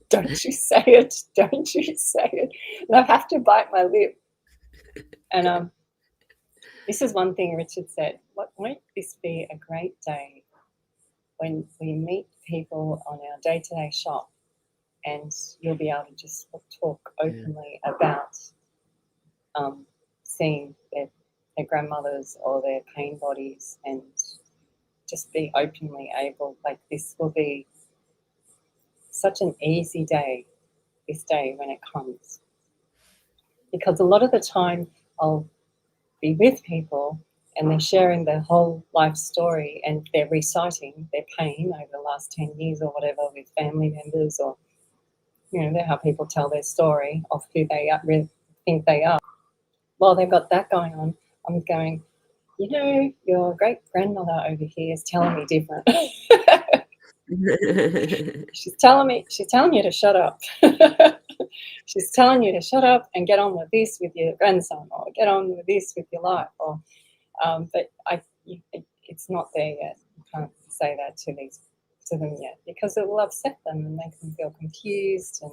Don't you say it. Don't you say it. And I have to bite my lip. And this is one thing Richard said. Won't this be a great day when we meet people on our day-to-day shop, and you'll be able to just talk openly about seeing their grandmothers or their pain bodies, and just be openly able, like this will be such an easy day, this day when it comes. Because a lot of the time I'll be with people and they're sharing their whole life story and they're reciting their pain over the last 10 years or whatever with family members, or how people tell their story of who they really think they are. While they've got that going on, I'm going, your great-grandmother over here is telling me different. She's telling you to shut up. She's telling you to shut up and get on with this with your grandson, or get on with this with your life. Or, but it's not there yet. You can't say that to them yet, because it will upset them and make them feel confused.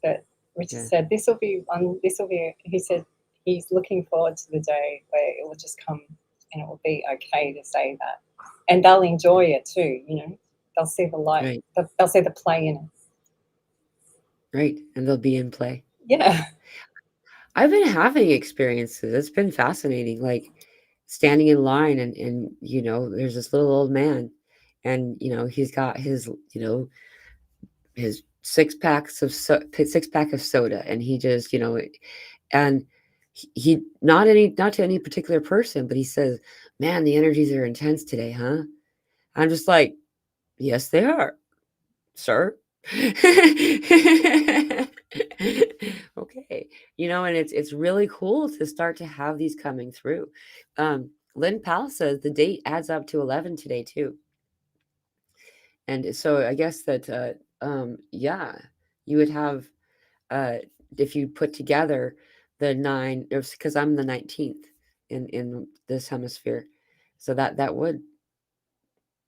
But Richard Yeah. said, this will be, he said he's looking forward to the day where it will just come and it will be okay to say that. And they'll enjoy it too, you know. They'll see the light. Right. They'll see the play in it. Right. And they'll be in play. Yeah. I've been having experiences. It's been fascinating. Like standing in line and you know, there's this little old man and you know, he's got his, you know, his six pack of soda and he just, you know, and he not to any particular person, but he says, "Man, the energies are intense today, huh?" I'm just like, "Yes, they are, sir." Okay, you know, and it's really cool to start to have these coming through. Lynn Powell says the date adds up to 11 today too, and so I guess that yeah, you would have uh, if you put together the nine, because I'm the 19th in this hemisphere, so that would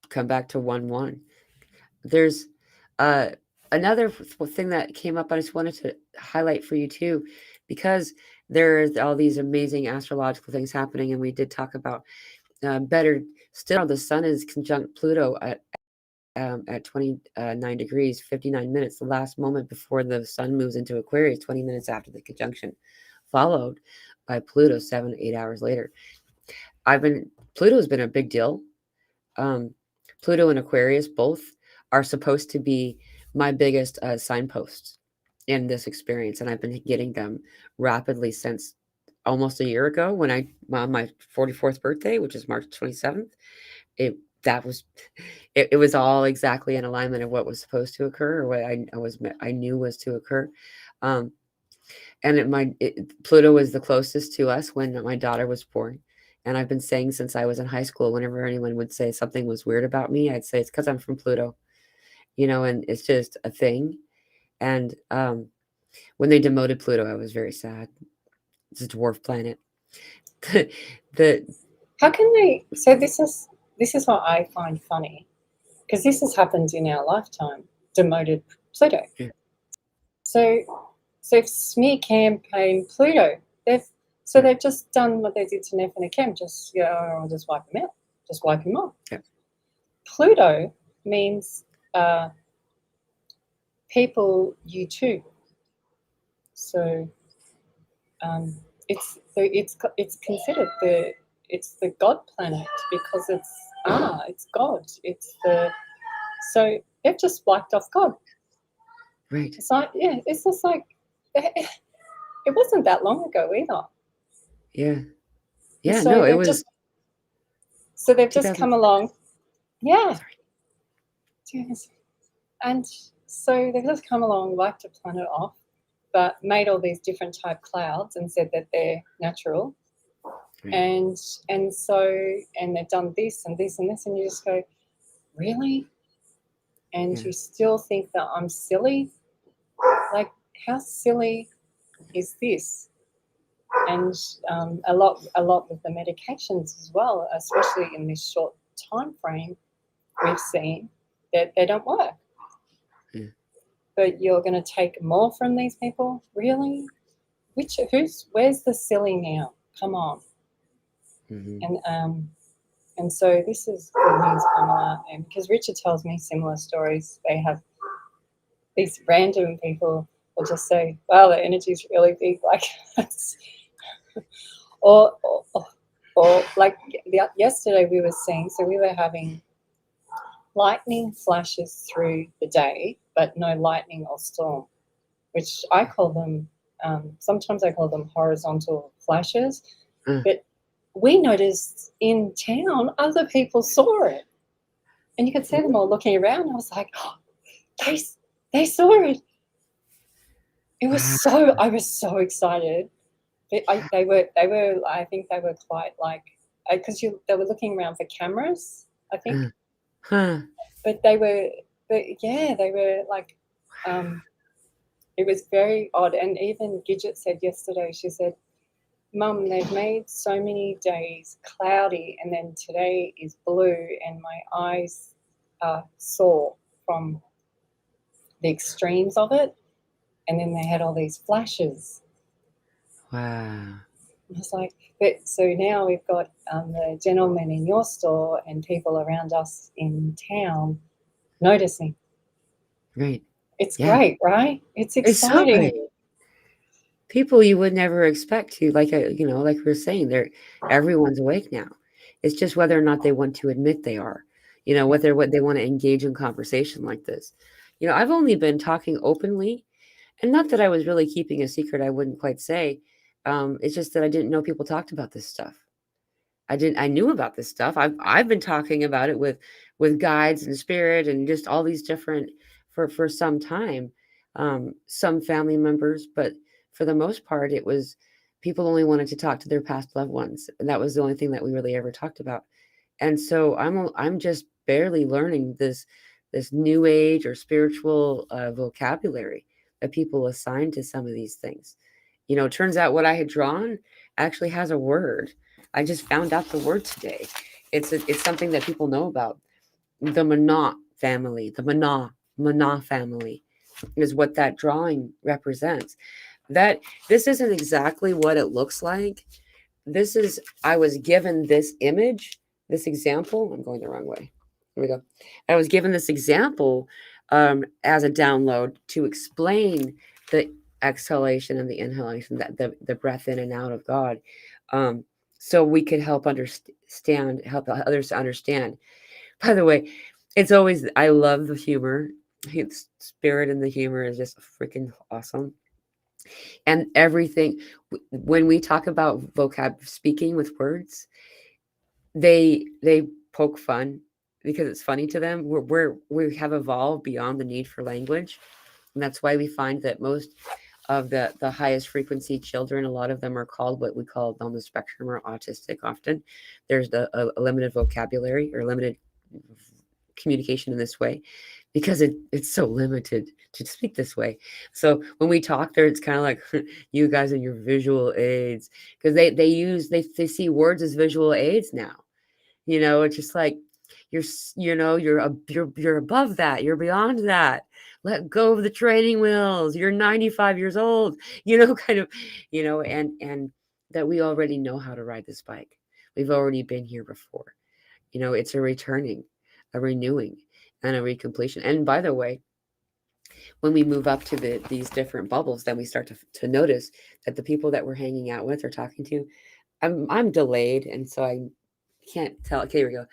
come back to 1-1. There's uh, another thing that came up. I just wanted to highlight for you too, because there's all these amazing astrological things happening, and we did talk about better still. The sun is conjunct Pluto at 29 degrees 59 minutes, the last moment before the sun moves into Aquarius, 20 minutes after the conjunction, followed by Pluto 7 to 8 hours later. Pluto's been a big deal. um, Pluto and Aquarius both are supposed to be my biggest signposts in this experience, and I've been getting them rapidly since almost a year ago when on my 44th birthday, which is March 27th. It that was it was all exactly in alignment of what was supposed to occur, or what I knew was to occur. Um, and Pluto was the closest to us when my daughter was born. And I've been saying since I was in high school, whenever anyone would say something was weird about me, I'd say it's because I'm from Pluto, you know, and it's just a thing. And when they demoted Pluto, I was very sad. It's a dwarf planet. the How can they? So this is what I find funny, because this has happened in our lifetime. Demoted Pluto. yeah, So smear campaign Pluto. They've just done what they did to Neff and Akem. Just I'll just wipe him out. Just wipe him off. yeah, Pluto means people, you too. So it's considered the God planet because it's God. So they've just wiped off God. right. It's like it's just like it wasn't that long ago either. Yeah. And Yeah, so no, it they've was just come 2000. along. Yeah. Sorry. Yes. And so they've just come along, wiped the planet off, but made all these different type clouds and said that they're natural. Right. And they've done this and this and this, and you just go, really? And Yeah. you still think that I'm silly? Like, how silly is this? And a lot of the medications as well, especially in this short time frame, we've seen that they don't work. Yeah. But you're going to take more from these people? Really? Where's the silly now? Come on. Mm-hmm. And so this is good news, Pamela, and because Richard tells me similar stories. They have these random people will just say, wow, the energy's really big, like or like yesterday we were seeing, so we were having lightning flashes through the day, but no lightning or storm, which I call them, sometimes I call them horizontal flashes, but we noticed in town other people saw it, and you could see them all looking around. I was like, oh, they saw it. It was I was so excited. They were I think they were quite like, because they were looking around for cameras, I think. But they were like, it was very odd. And even Gidget said yesterday, she said, Mum, they've made so many days cloudy and then today is blue and my eyes are sore from the extremes of it. And then they had all these flashes. Wow. I was like, but so now we've got the gentleman in your store and people around us in town noticing. Right. It's Yeah. great, right? It's It's so great. exciting. People you would never expect to, like, like we were saying, everyone's awake now. It's just whether or not they want to admit they are, Yeah. whether what they want to engage in conversation like this. I've only been talking openly, and not that I was really keeping a secret, I wouldn't quite say. It's just that I didn't know people talked about this stuff. I knew about this stuff. I've been talking about it with guides and spirit and just all these different for some time. Some family members, but for the most part, it was people only wanted to talk to their past loved ones, and that was the only thing that we really ever talked about. And so I'm just barely learning this new age or spiritual vocabulary that people assign to some of these things. It turns out what I had drawn actually has a word. I just found out the word today. It's something that people know about. The Mana family is what that drawing represents. That this isn't exactly what it looks like. I was given this image, this example. I'm going the wrong way. Here we go. I was given this example as a download to explain the exhalation and the inhalation, that the breath in and out of God, um, so we could help help others to understand. By the way, I love the humor. Spirit and the humor is just freaking awesome. And everything, when we talk about speaking with words, they poke fun because it's funny to them. We have evolved beyond the need for language, and that's why we find that most of the highest frequency children, a lot of them are called what we call on the spectrum or autistic. Often there's a limited vocabulary or limited communication in this way because it's so limited to speak this way. So when we talk there, it's kind of like you guys and your visual aids, because they see words as visual aids now. It's just like you're above that, you're beyond that. Let go of the training wheels. You're 95 years old. Kind of, and that we already know how to ride this bike. We've already been here before. It's a returning, a renewing, and a recompletion. And by the way, when we move up to these different bubbles, then we start to notice that the people that we're hanging out with or talking to, I'm delayed, and so I can't tell. Okay, here we go.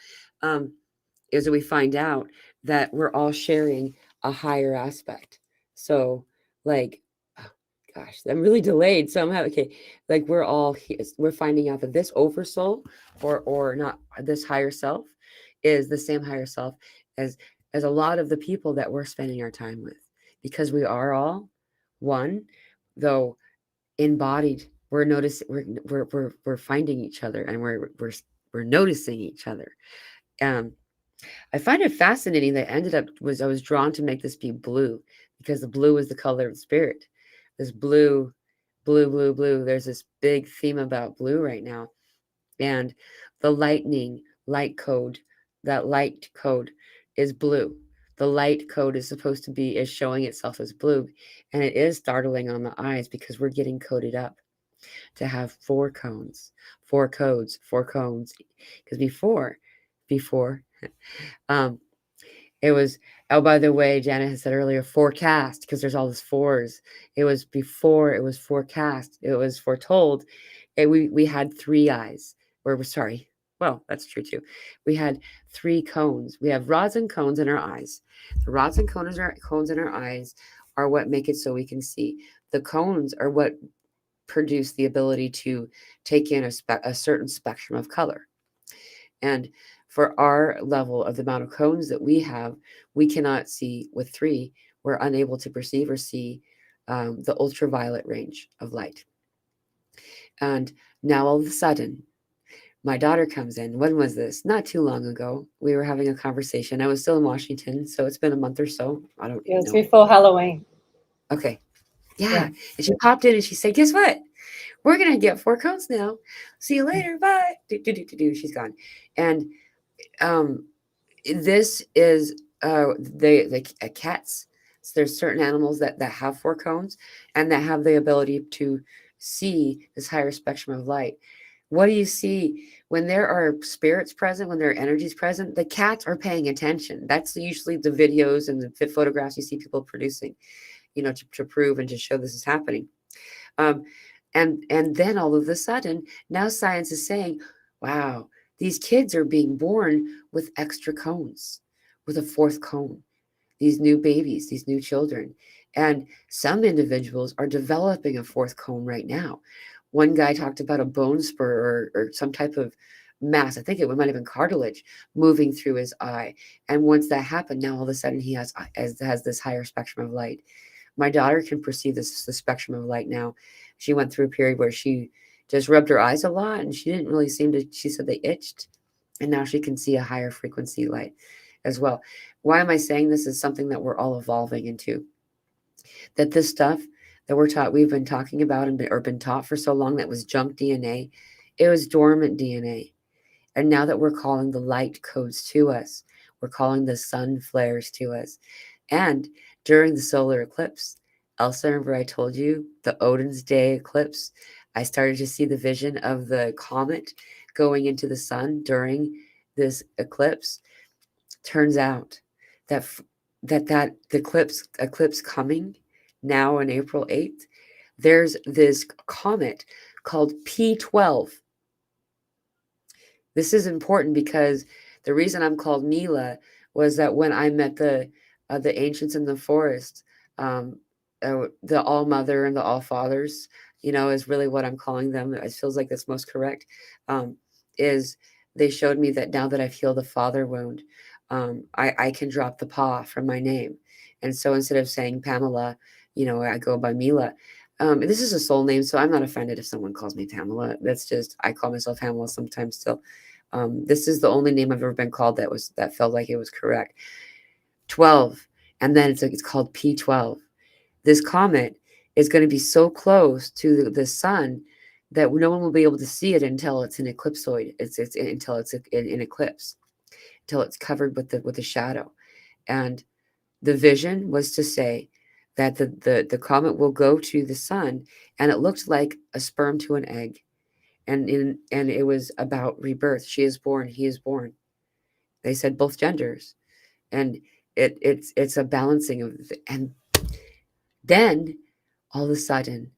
Is that we find out that we're all sharing a higher aspect. So, like, oh, gosh, I'm really delayed. So I'm having, okay, like we're finding out that this oversoul or not this higher self is the same higher self as a lot of the people that we're spending our time with, because we are all one, though embodied. We're noticing, we're finding each other, and we're noticing each other. Um, I find it fascinating that I was drawn to make this be blue because the blue is the color of spirit. This blue, blue, blue, blue. There's this big theme about blue right now. And the light code, that light code is blue. The light code is showing itself as blue. And it is startling on the eyes because we're getting coded up to have 4 cones, 4 codes, 4 cones. Because before, um, it was, oh, by the way, Janet has said earlier, forecast, because there's all these fours. It was before, it was forecast, it was foretold. We had 3 eyes, or sorry, well, that's true too. We had 3 cones. We have rods and cones in our eyes. The rods and cones in our eyes are what make it so we can see. The cones are what produce the ability to take in a certain spectrum of color. And for our level of the amount of cones that we have, we cannot see with 3. We're unable to perceive or see the ultraviolet range of light. And now all of a sudden, my daughter comes in. When was this? Not too long ago. We were having a conversation. I was still in Washington, so it's been a month or so. I don't Yeah, it's know. before Halloween. Okay. Yeah. Yeah. And she popped in and she said, guess what? We're going to get 4 cones now. See you later. Bye. She's gone. And this is the cats. So there's certain animals that have 4 cones and that have the ability to see this higher spectrum of light. What do you see when there are spirits present, when there are energies present? The cats are paying attention. That's usually the videos and the photographs you see people producing, to prove and to show this is happening. Um, and then all of a sudden, now science is saying, wow, these kids are being born with extra cones, with a 4th cone, these new babies, these new children. And some individuals are developing a 4th cone right now. One guy talked about a bone spur or some type of mass. I think it might have been cartilage moving through his eye. And once that happened, now all of a sudden he has this higher spectrum of light. My daughter can perceive the spectrum of light now. She went through a period where she just rubbed her eyes a lot and she didn't really seem to, she said they itched. And now she can see a higher frequency light as well. Why am I saying this is something that we're all evolving into? That this stuff that we've been talking about or been taught for so long, that was junk DNA, it was dormant DNA. And now that we're calling the light codes to us, we're calling the sun flares to us. And during the solar eclipse, Elsa, remember I told you the Odin's Day eclipse? I started to see the vision of the comet going into the sun during this eclipse. Turns out that that the eclipse coming now on April 8th, there's this comet called P12. This is important because the reason I'm called Mila was that when I met the ancients in the forest, um, the All Mother and the All Fathers, is really what I'm calling them. It feels like that's most correct. Um, is they showed me that now that I've healed the father wound, I can drop the Pa from my name, and so instead of saying Pamela, I go by Mila. This is a soul name, so I'm not offended if someone calls me Pamela. That's just, I call myself Pamela sometimes still. This is the only name I've ever been called that felt like it was correct. 12, and then it's called P12. This comet is going to be so close to the sun that no one will be able to see it until it's an eclipsoid. It's until it's in eclipse, until it's covered with the shadow. And the vision was to say that the comet will go to the sun, and it looked like a sperm to an egg, and it was about rebirth. She is born, he is born. They said both genders, and it's a balancing of, and then all of a sudden,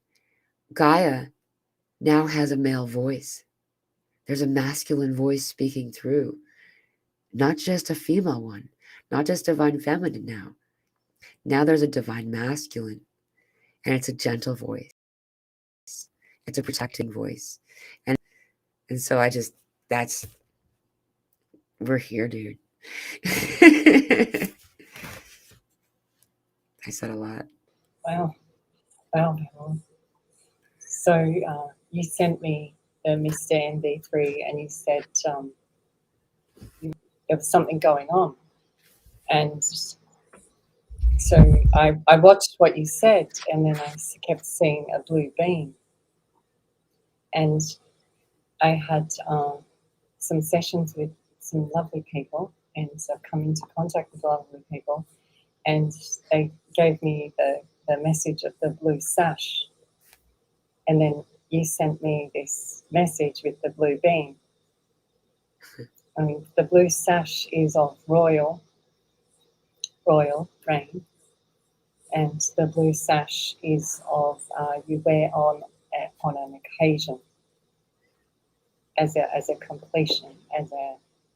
Gaia now has a male voice. There's a masculine voice speaking through, not just a female one, not just divine feminine now. Now there's a divine masculine, and it's a gentle voice. It's a protecting voice. And so we're here, dude. I said a lot. Wow. Wow. So you sent me the Mr. MD3 and you said there was something going on. And so I watched what you said, and then I kept seeing a blue beam. And I had some sessions with some lovely people, and so I've come into contact with lovely people, and they gave me the message of the blue sash. And then you sent me this message with the blue beam. I mean, the blue sash is of royal reign, and the blue sash is of you wear on an occasion, as a completion,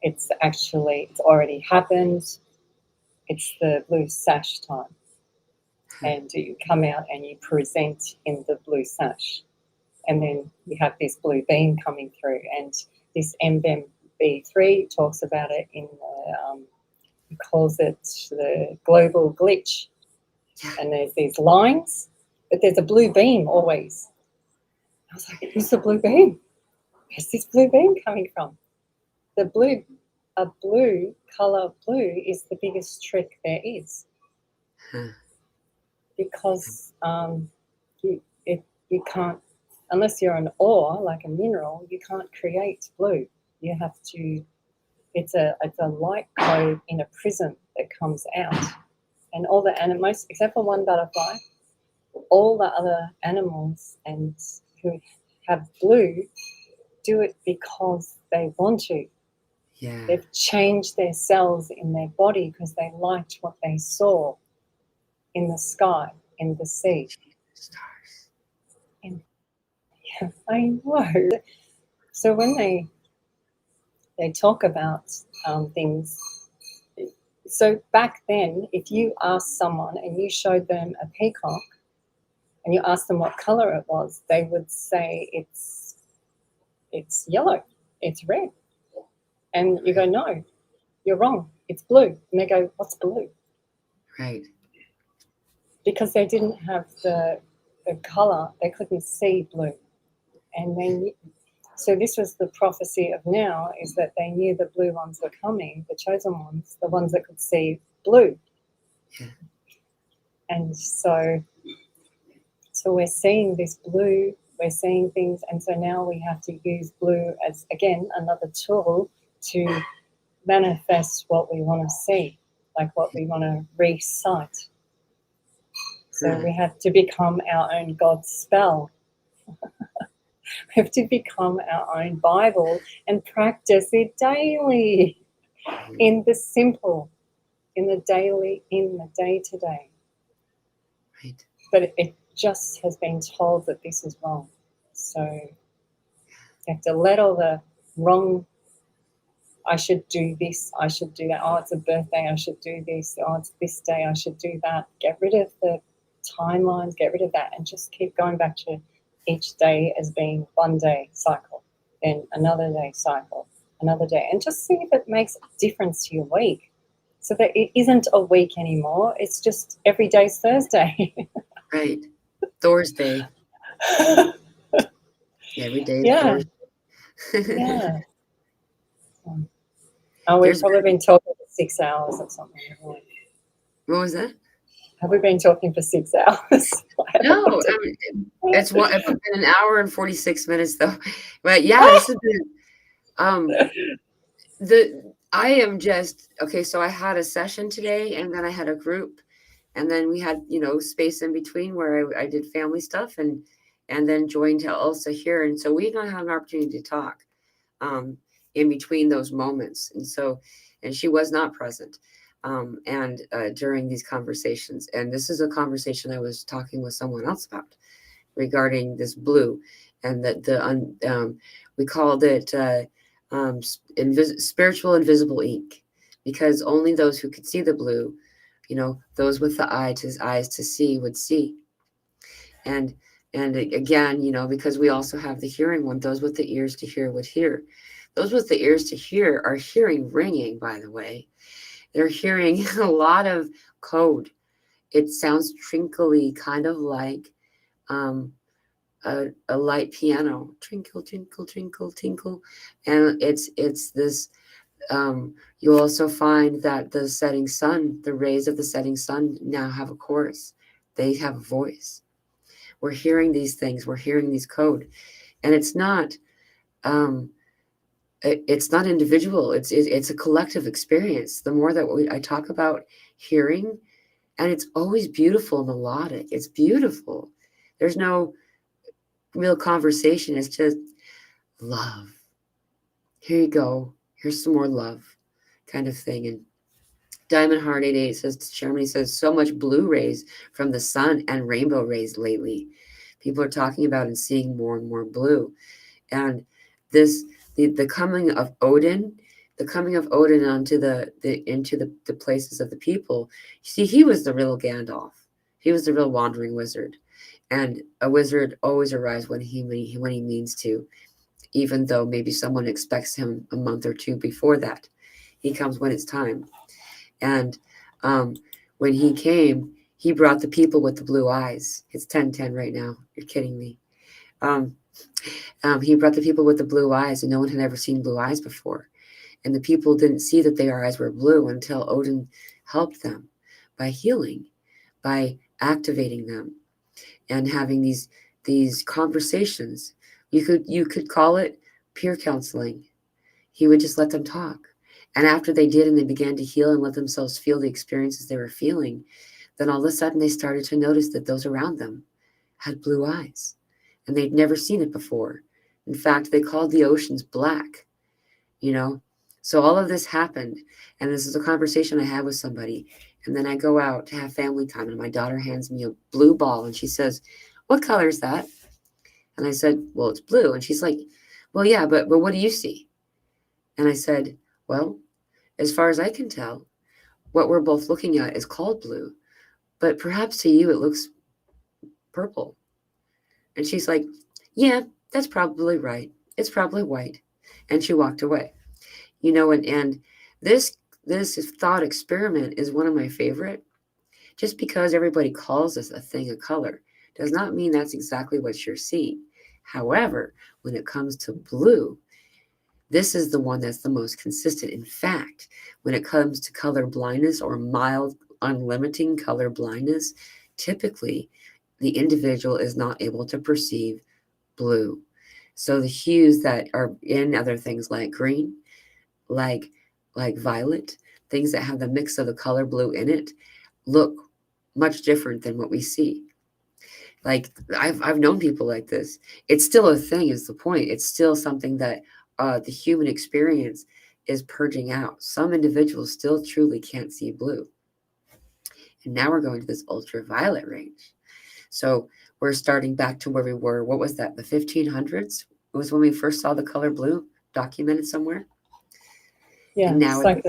it's already happened. It's the blue sash time, and you come out and you present in the blue sash, and then you have this blue beam coming through, and this MB3 talks about it in he calls it the global glitch, and there's these lines, but there's a blue beam always. I was like, who's the blue beam? Where's this blue beam coming from? A blue color blue is the biggest trick there is, because you can't, unless you're an ore, like a mineral, you can't create blue. You have to. It's a light code in a prism that comes out, And all the animals, except for one butterfly, all the other animals and who have blue do it because they want to. Yeah. They've changed their cells in their body because they liked what they saw in the sky, in the sea. Stars. And yeah, I know. So when they talk about things, so back then, if you asked someone and you showed them a peacock and you asked them what color it was, they would say it's yellow, it's red. And you go, no, you're wrong, it's blue. And they go, what's blue? Right. Because they didn't have the color, they couldn't see blue. And then, so this was the prophecy of now, is that they knew the blue ones were coming, the chosen ones, the ones that could see blue. Yeah. And so we're seeing this blue, we're seeing things, and so now we have to use blue as, again, another tool to manifest what we want to see, like what we want to recite. So we have to become our own God's spell. We have to become our own Bible and practice it daily, in the simple, in the daily, in the day-to-day. Right. But it just has been told that this is wrong. So you have to let all the wrong, I should do this, I should do that, oh, it's a birthday, I should do this, oh, it's this day, I should do that. Get rid of the timelines, get rid of that, and just keep going back to each day as being one day cycle, then another day cycle, another day, and just see if it makes a difference to your week, so that it isn't a week anymore, it's just every day's Thursday. Right. Thursday. Every day is Yeah. Thursday. Yeah. Oh, we've There's- probably been talking for 6 hours or something, haven't we? What was that? Have we been talking for 6 hours? No, I mean, it's been an hour and 46 minutes though. But yeah, this has been I am just okay. So I had a session today, and then I had a group, and then we had space in between where I did family stuff, and then joined Elsa here, and so we don't have an opportunity to talk in between those moments, and she was not present. And during these conversations, and this is a conversation I was talking with someone else about regarding this blue, and that we called it spiritual invisible ink, because only those who could see the blue, those with the eyes to see would see, and again, because we also have the hearing one, those with the ears to hear would hear. Those with the ears to hear are hearing ringing, by the way. They're hearing a lot of code. It sounds trinkly, kind of like a light piano. Trinkle, tinkle, trinkle, tinkle. And it's this, you'll also find that the setting sun, the rays of the setting sun now have a chorus. They have a voice. We're hearing these things. We're hearing these code. And it's not individual. It's a collective experience. The more that I talk about hearing, and it's always beautiful, melodic. It's beautiful. There's no real conversation. It's just love. Here you go. Here's some more love, kind of thing. And Diamond Heart 88 says, Germany says, so much blue rays from the sun and rainbow rays lately. People are talking about and seeing more and more blue. And the coming of Odin, onto into the places of the people. See, he was the real Gandalf. He was the real wandering wizard. And a wizard always arrives when he means to, even though maybe someone expects him a month or two before that. He comes when it's time. And when he came, he brought the people with the blue eyes. It's 10:10 right now. You're kidding me. He brought the people with the blue eyes, and no one had ever seen blue eyes before. And the people didn't see that their eyes were blue until Odin helped them by healing, by activating them, and having these conversations. You could call it peer counseling. He would just let them talk. And after they did and they began to heal and let themselves feel the experiences they were feeling, then all of a sudden they started to notice that those around them had blue eyes and they'd never seen it before. In fact, they called the oceans black, you know? So all of this happened. And this is a conversation I had with somebody. And then I go out to have family time and my daughter hands me a blue ball and she says, "What color is that?" And I said, "Well, it's blue." And she's like, "Well, yeah, but what do you see?" And I said, "Well, as far as I can tell, what we're both looking at is called blue, but perhaps to you it looks purple." And she's like, "Yeah, that's probably right. It's probably white." And she walked away. And this thought experiment is one of my favorite. Just because everybody calls this a thing a color does not mean that's exactly what you're seeing. However, when it comes to blue, this is the one that's the most consistent. In fact, when it comes to color blindness or mild unlimiting color blindness, typically the individual is not able to perceive blue. So the hues that are in other things like green, like violet, things that have the mix of the color blue in it, look much different than what we see. Like I've known people like this. It's still a thing, is the point. It's still something that the human experience is purging out. Some individuals still truly can't see blue. And now we're going to this ultraviolet range. So we're starting back to where we were. What was that? The 1500s was when we first saw the color blue documented somewhere. Yeah, And now it's like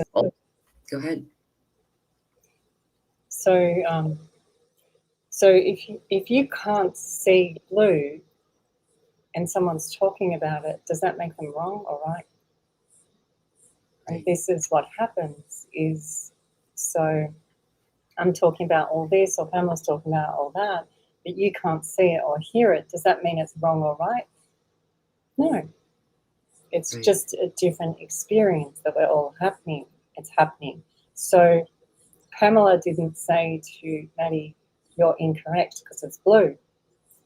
go ahead. so. So if you can't see blue, and someone's talking about it, does that make them wrong or right? And this is what happens is, so I'm talking about all this, or Pamela's talking about all that, but you can't see it or hear it. Does that mean it's wrong or right? No. It's Right. just a different experience that we're all happening. It's happening. So Pamela didn't say to Maddie, "You're incorrect because it's blue."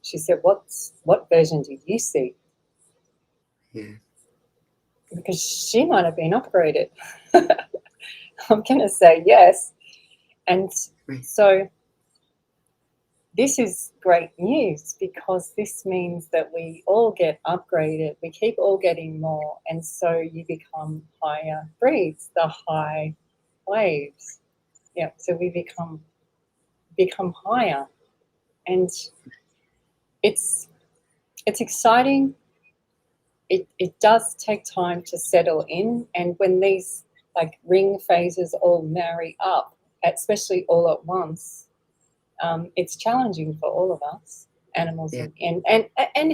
She said, what version did you see? Yeah. Because she might have been upgraded. I'm going to say yes. And Right. so this is great news, because this means that we all get upgraded. We keep all getting more. And so you become higher breeds, the high waves. Yeah. So we become higher. And it's exciting. It does take time to settle in, and when these like ring phases all marry up, especially all at once, it's challenging for all of us, animals, Yeah. and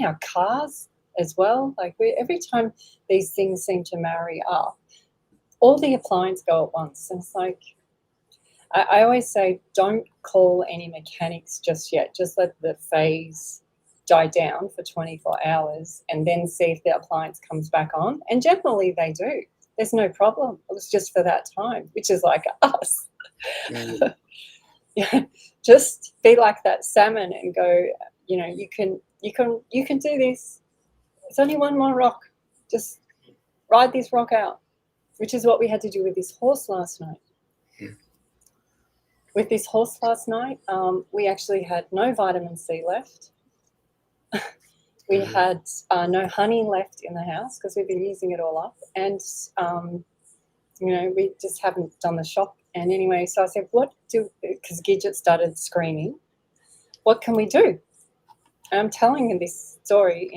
our cars as well. Like every time these things seem to marry up, all the appliances go at once, and it's like I always say, don't call any mechanics just yet. Just let the phase die down for 24 hours and then see if the appliance comes back on. And generally they do. There's no problem. It was just for that time, which is like us. Right. Yeah, just be like that salmon and go, you can do this. It's only one more rock. Just ride this rock out, which is what we had to do with this horse last night. Yeah. With this horse last night, we actually had no vitamin C left. We had no honey left in the house because we've been using it all up. And, we just haven't done the shop. And anyway, so I said, because Gidget started screaming, what can we do? And I'm telling him this story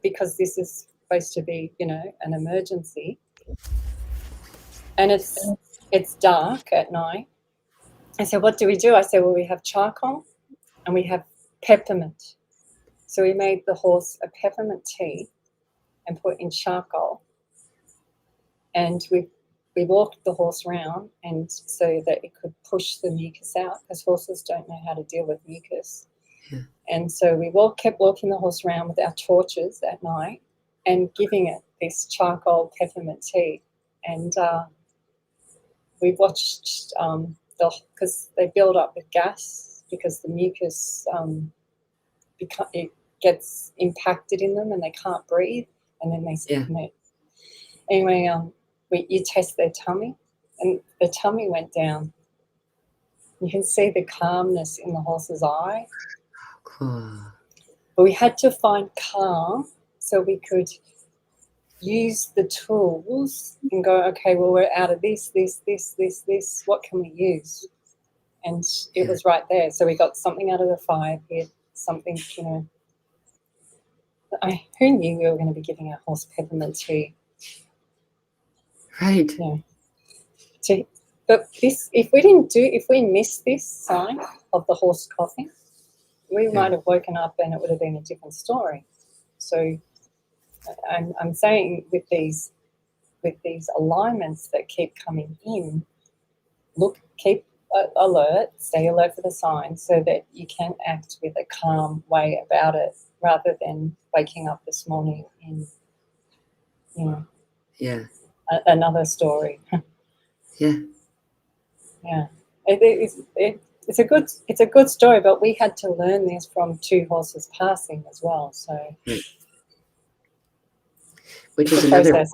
because this is supposed to be, an emergency. And it's dark at night. I said, what do we do? I said, well, we have charcoal and we have peppermint. So we made the horse a peppermint tea and put in charcoal. And we walked the horse around, and so that it could push the mucus out, because horses don't know how to deal with mucus. Yeah. And so we kept walking the horse around with our torches at night and giving it this charcoal peppermint tea. And we watched because they build up with gas, because the mucus it gets impacted in them and they can't breathe, and then they Yeah. anyway, you test their tummy, and the tummy went down. You can see the calmness in the horse's eye. Cool. But we had to find calm so we could use the tools and go, okay, well, we're out of this. What can we use? And it was right there. So we got something out of the fire pit, something, who knew we were going to be giving our horse peppermint tea? Right. Yeah. But if we missed this sign of the horse coughing, we might have woken up and it would have been a different story. So I'm saying with these alignments that keep coming in, keep alert, stay alert for the signs so that you can act with a calm way about it rather than waking up this morning in, another story. Yeah. Yeah. It's a good story, but we had to learn this from 2 horses passing as well. So, which is another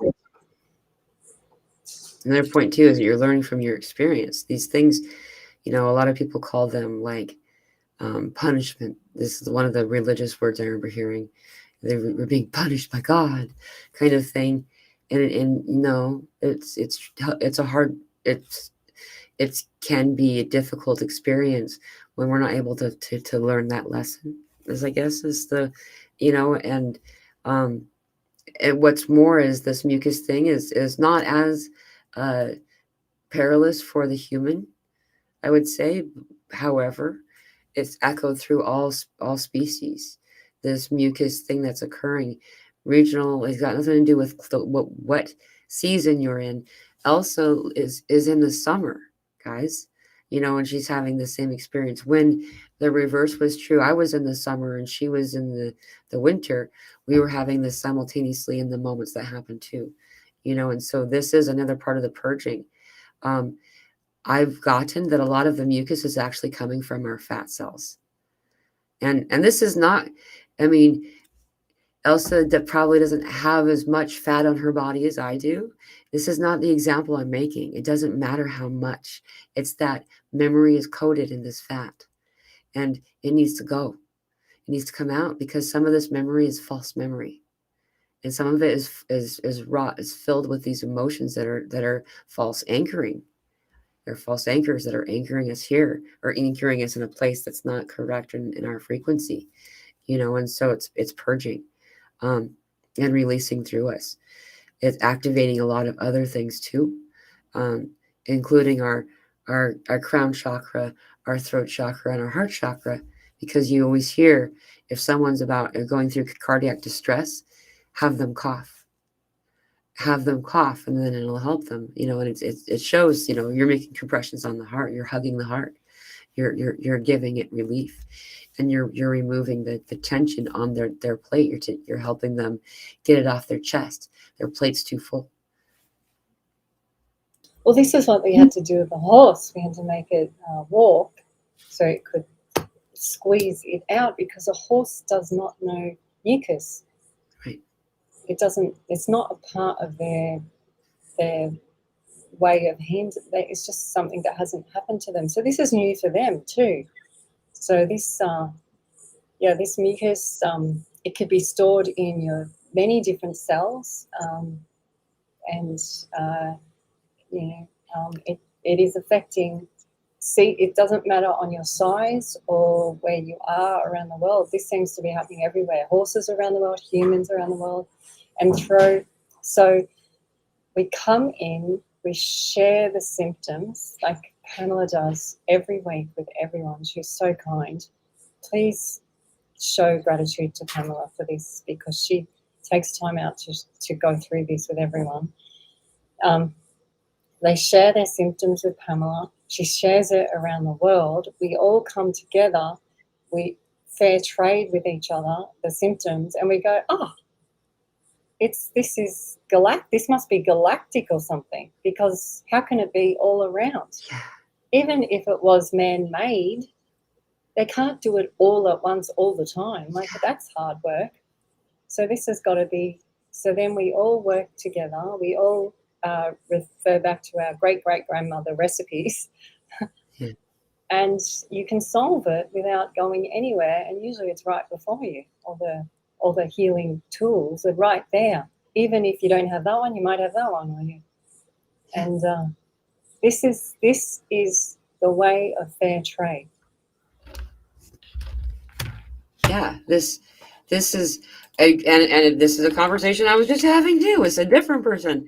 point too, is that you're learning from your experience. These things, a lot of people call them like punishment. This is one of the religious words I remember hearing. They were being punished by God, kind of thing. And no, it's a hard, it can be a difficult experience when we're not able to learn that lesson, as I guess is the, and what's more is this mucus thing is not as perilous for the human, I would say. However, it's echoed through all species. This mucus thing that's occurring, regional, it's got nothing to do with what season you're in. Elsa is in the summer, guys, and she's having the same experience. When the reverse was true, I was in the summer and she was in the winter. We were having this simultaneously in the moments that happened too, and so this is another part of the purging. I've gotten that a lot of the mucus is actually coming from our fat cells. And this is not, Elsa that probably doesn't have as much fat on her body as I do. This is not the example I'm making. It doesn't matter how much. It's that memory is coded in this fat. And it needs to go. It needs to come out because some of this memory is false memory. And some of it is raw, is filled with these emotions that are false anchoring. They're false anchors that are anchoring us here or anchoring us in a place that's not correct in our frequency, and so it's purging and releasing through us. It's activating a lot of other things too, including our crown chakra, our throat chakra, and our heart chakra, because you always hear if someone's going through cardiac distress, have them cough, and then it'll help them, and it shows, you're making compressions on the heart, you're hugging the heart, you're giving it relief, and you're removing the tension on their plate. You're helping them get it off their chest. Their plate's too full. Well, this is what we had to do with the horse. We had to make it walk so it could squeeze it out, because a horse does not know mucus. Right. It's not a part of their way of handling. It's just something that hasn't happened to them. So this is new for them too. So this mucus, it could be stored in your many different cells, it is affecting. See, it doesn't matter on your size or where you are around the world. This seems to be happening everywhere. Horses around the world, humans around the world, so we come in, we share the symptoms like Pamela does every week with everyone. She's so kind. Please show gratitude to Pamela for this, because she takes time out to go through this with everyone. They share their symptoms with Pamela. She shares it around the world. We all come together. We fair trade with each other, the symptoms, and we go, this must be galactic or something, because how can it be all around? Yeah. Even if it was man-made, they can't do it all at once all the time. Like, that's hard work. So this has got to be, so then we all work together. We all refer back to our great-great-grandmother recipes. Yeah. And you can solve it without going anywhere, and usually it's right before you. All the healing tools are right there. Even if you don't have that one, you might have that one on you. And this is the way of fair trade. Yeah, this is and this is a conversation I was just having too. It's a different person.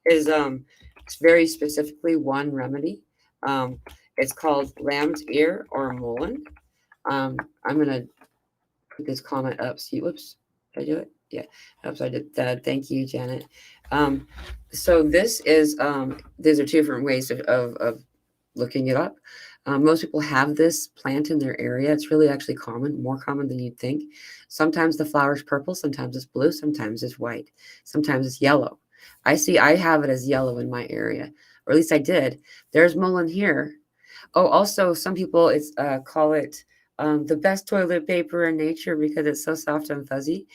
Is it's very specifically one remedy. It's called lamb's ear or mullein. I'm gonna put this comment up. See, whoops, did I do it? Yeah, oops, I did that. Thank you, Janet. So this is these are two different ways of looking it up. Most people have this plant in their area. It's really actually common, more common than you'd think. Sometimes the flower's purple, sometimes it's blue, sometimes it's white, sometimes it's yellow. I have it as yellow in my area, or at least I did. There's mullein here. Oh, also some people call it the best toilet paper in nature because it's so soft and fuzzy.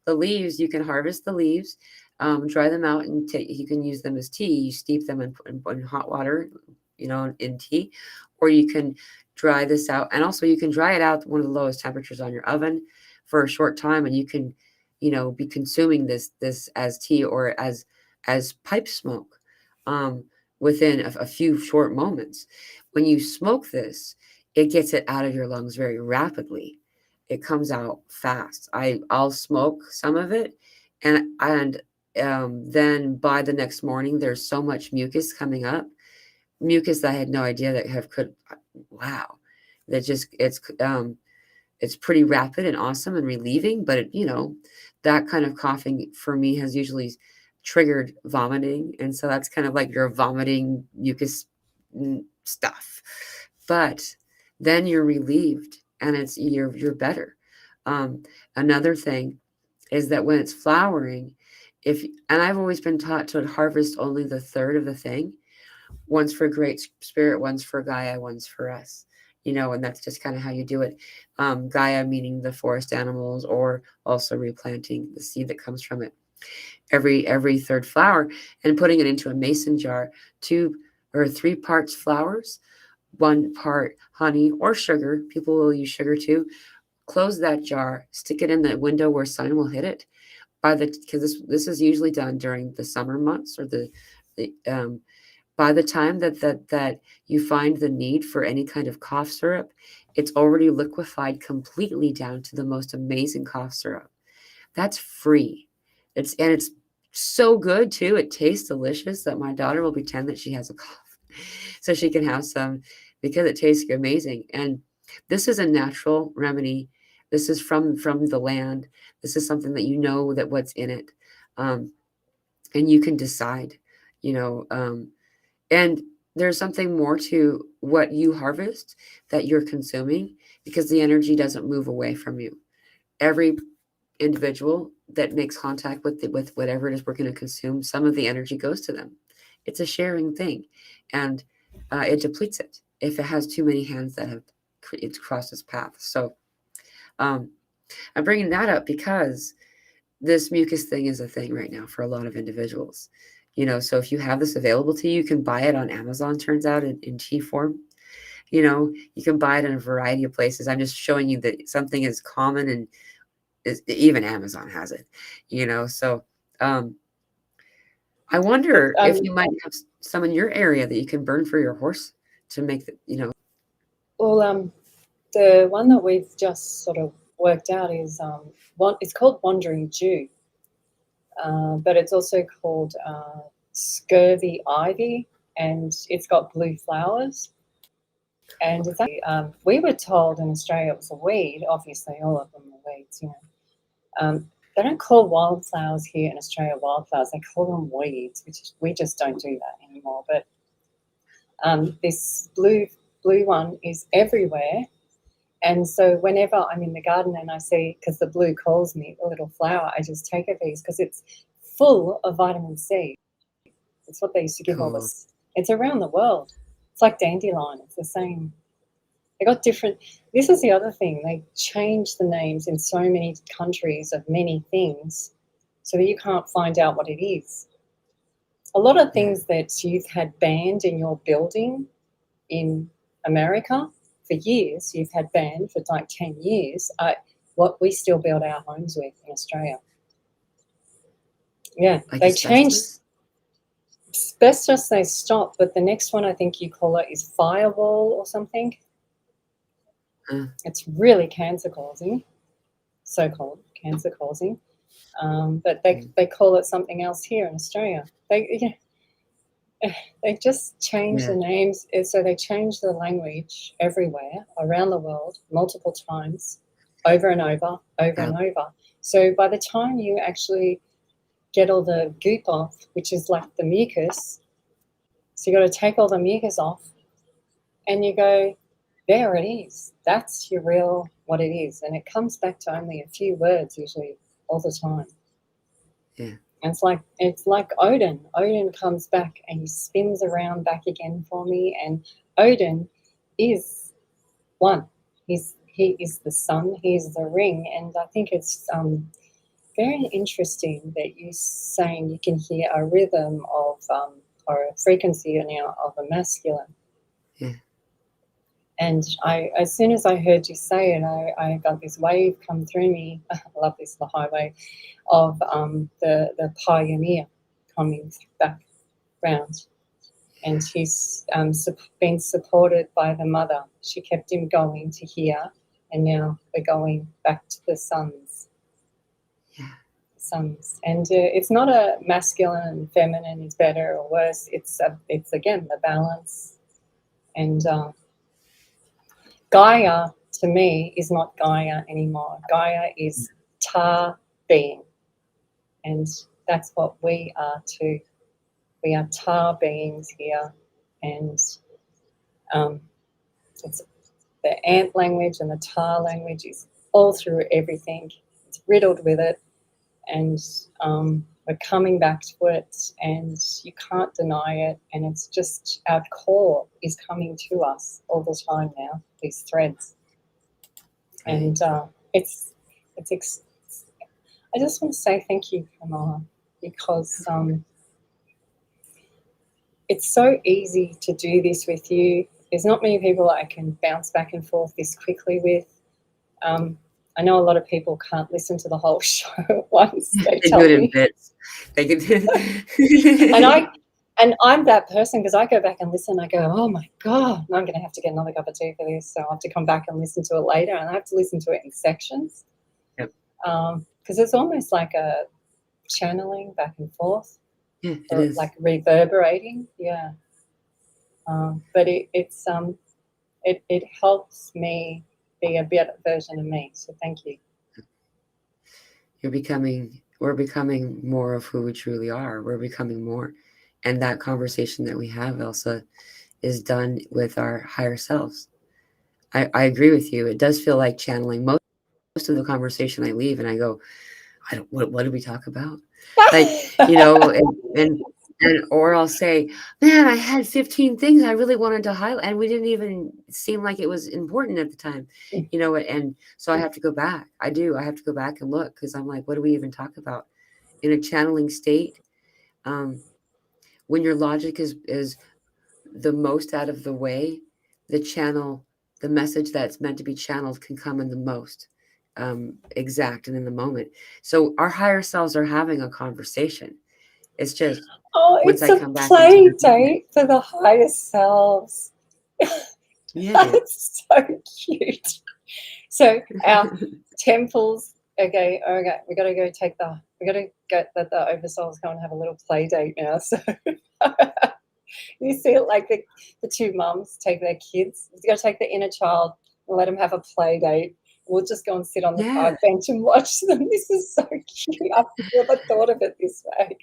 The leaves, you can harvest the leaves, dry them out, and you can use them as tea. You steep them in hot water, in tea, or you can dry this out. And also you can dry it out one of the lowest temperatures on your oven for a short time, and you can, be consuming this as tea or as pipe smoke within a few short moments. When you smoke this, it gets it out of your lungs very rapidly. It comes out fast. I'll smoke some of it, and then by the next morning, there's so much mucus coming up, mucus that I had no idea that could. Wow, that just it's pretty rapid and awesome and relieving. But that kind of coughing for me has usually triggered vomiting, and so that's kind of like your vomiting mucus stuff. But then you're relieved and you're better. Another thing is that when it's flowering, and I've always been taught to harvest only the third of the thing. One's for Great Spirit, one's for Gaia, one's for us. And that's just kind of how you do it. Gaia meaning the forest animals, or also replanting the seed that comes from it. Every third flower, and putting it into a mason jar, 2 or 3 parts flowers, 1 part honey or sugar. People will use sugar too. Close that jar, stick it in the window where sun will hit it. Because this is usually done during the summer months, or the by the time that you find the need for any kind of cough syrup, it's already liquefied completely down to the most amazing cough syrup. That's free. It's so good too. It tastes delicious that my daughter will pretend that she has a cough so she can have some, because it tastes amazing. And this is a natural remedy. This is from the land. This is something that what's in it. And you can decide, and there's something more to what you harvest that you're consuming, because the energy doesn't move away from you. Every individual that makes contact with whatever it is we're going to consume, some of the energy goes to them. It's a sharing thing, and it depletes it if it has too many hands that have it's crossed its path. So I'm bringing that up because this mucus thing is a thing right now for a lot of individuals. So if you have this available to you, you can buy it on Amazon, turns out, in tea form. You can buy it in a variety of places. I'm just showing you that something is common, and even Amazon has it. So I wonder if you might have some in your area that you can burn for your horse to make the. Well, the one that we've just sort of worked out is it's called Wandering Dew, but it's also called scurvy ivy, and it's got blue flowers. And it's actually, we were told in Australia it was a weed. Obviously, all of them are weeds, They don't call wildflowers here in Australia wildflowers. They call them weeds, which we just don't do that anymore. But this blue one is everywhere. And so whenever I'm in the garden and I see, because the blue calls me, a little flower, I just take a piece because it's full of vitamin C. It's what they used to give all us. It's around the world. It's like dandelion. It's the same. They got different. This is the other thing. They changed the names in so many countries of many things so that you can't find out what it is. a lot of things that you've had banned in your building in America for years, you've had banned for like 10 years, what we still build our homes with in Australia. Yeah, Like they changed. asbestos? Asbestos they stopped, but the next one I think you call it is firewall or something. It's really cancer causing, so-called cancer causing, but they call it something else here in Australia. They just change the names, so they change the language everywhere around the world multiple times, over and over and over. So by the time you actually get all the goop off, which is like the mucus, so you got to take all the mucus off, and you go, there it is. That's your real what it is, and it comes back to only a few words usually all the time. Yeah. And it's like Odin. Odin comes back and he spins around back again for me. And Odin is one. He is the sun. He is the ring. And I think it's very interesting that you're saying you can hear a rhythm of or a frequency now of a masculine. Yeah. And as soon as I heard you say it, I got this wave come through me. I love this, the highway of the pioneer coming back round. And he's been supported by the mother. She kept him going to here, and now they're going back to the sons. Yeah. Sons. And it's not a masculine and feminine is better or worse. It's again the balance. And Gaia, to me, is not Gaia anymore. Gaia is tar being. And that's what we are too. We are tar beings here. And it's the ant language and the tar language is all through everything. It's riddled with it. And we're coming back to it, and you can't deny it. And it's just our core is coming to us all the time now, these threads. And it's I just want to say thank you, Kamala, because it's so easy to do this with you. There's not many people I can bounce back and forth this quickly with. I know a lot of people can't listen to the whole show at once. They do it in bits. They can do and I'm that person, because I go back and listen. I go, oh my God, I'm going to have to get another cup of tea for this. So I have to come back and listen to it later, and I have to listen to it in sections. Yep. Because it's almost like a channeling back and forth. Yeah, or it is. Like reverberating. Yeah. But it helps me be a better version of me. So thank you. We're becoming more of who we truly are. We're becoming more. And that conversation that we have, Elsa, is done with our higher selves. I agree with you. It does feel like channeling. Most of the conversation I leave and I go, what did we talk about? Like, or I'll say, man, I had 15 things I really wanted to highlight, and we didn't even seem like it was important at the time, and so I have to go back. I have to go back and look, because I'm like, what do we even talk about? In a channeling state, when your logic is the most out of the way, the message that's meant to be channeled can come in the most exact and in the moment. So our higher selves are having a conversation. It's just it's a play date for the higher selves. Yeah, that's so cute. So our temples. Okay, we got to go get the oversouls go and have a little play date now. So you see it like the two mums take their kids. You got to take the inner child and let them have a play date. We'll just go and sit on the park bench and watch them. This is so cute. I've never thought of it this way.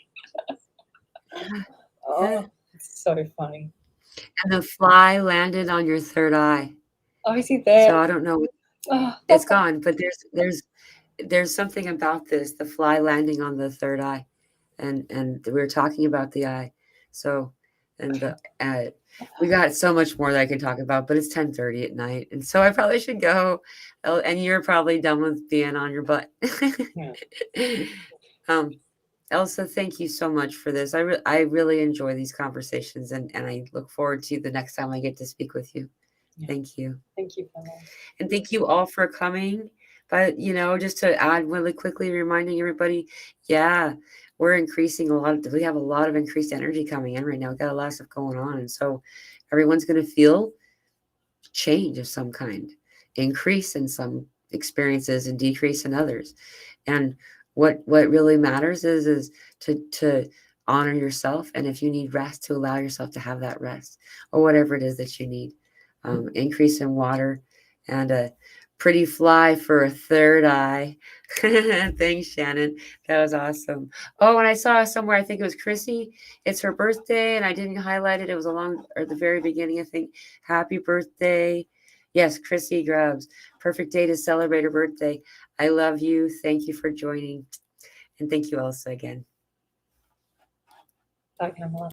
It's so funny. And the fly landed on your third eye. Oh, is he there? So I don't know. It's gone, but there's something about this, the fly landing on the third eye. And we were talking about the eye. So, and we got so much more that I can talk about, but it's 10:30 at night. And so I probably should go. And you're probably done with being on your butt. Elsa, thank you so much for this. I really enjoy these conversations, and I look forward to the next time I get to speak with you. Yeah. Thank you. Thank you, Pamela. And thank you all for coming. But, just to add really quickly, reminding everybody, yeah, we're increasing we have a lot of increased energy coming in right now. We've got a lot of stuff going on. And so everyone's going to feel change of some kind, increase in some experiences and decrease in others. And what really matters is to honor yourself, and if you need rest, to allow yourself to have that rest, or whatever it is that you need. Increase in water, and a pretty fly for a third eye. Thanks, Shannon. That was awesome. Oh, and I saw somewhere, I think it was Chrissy, it's her birthday, and I didn't highlight it. It was along or at the very beginning, I think. Happy birthday. Yes, Chrissy Grubbs. Perfect day to celebrate her birthday. I love you. Thank you for joining. And thank you, Elsa, again. Bye, Pamela.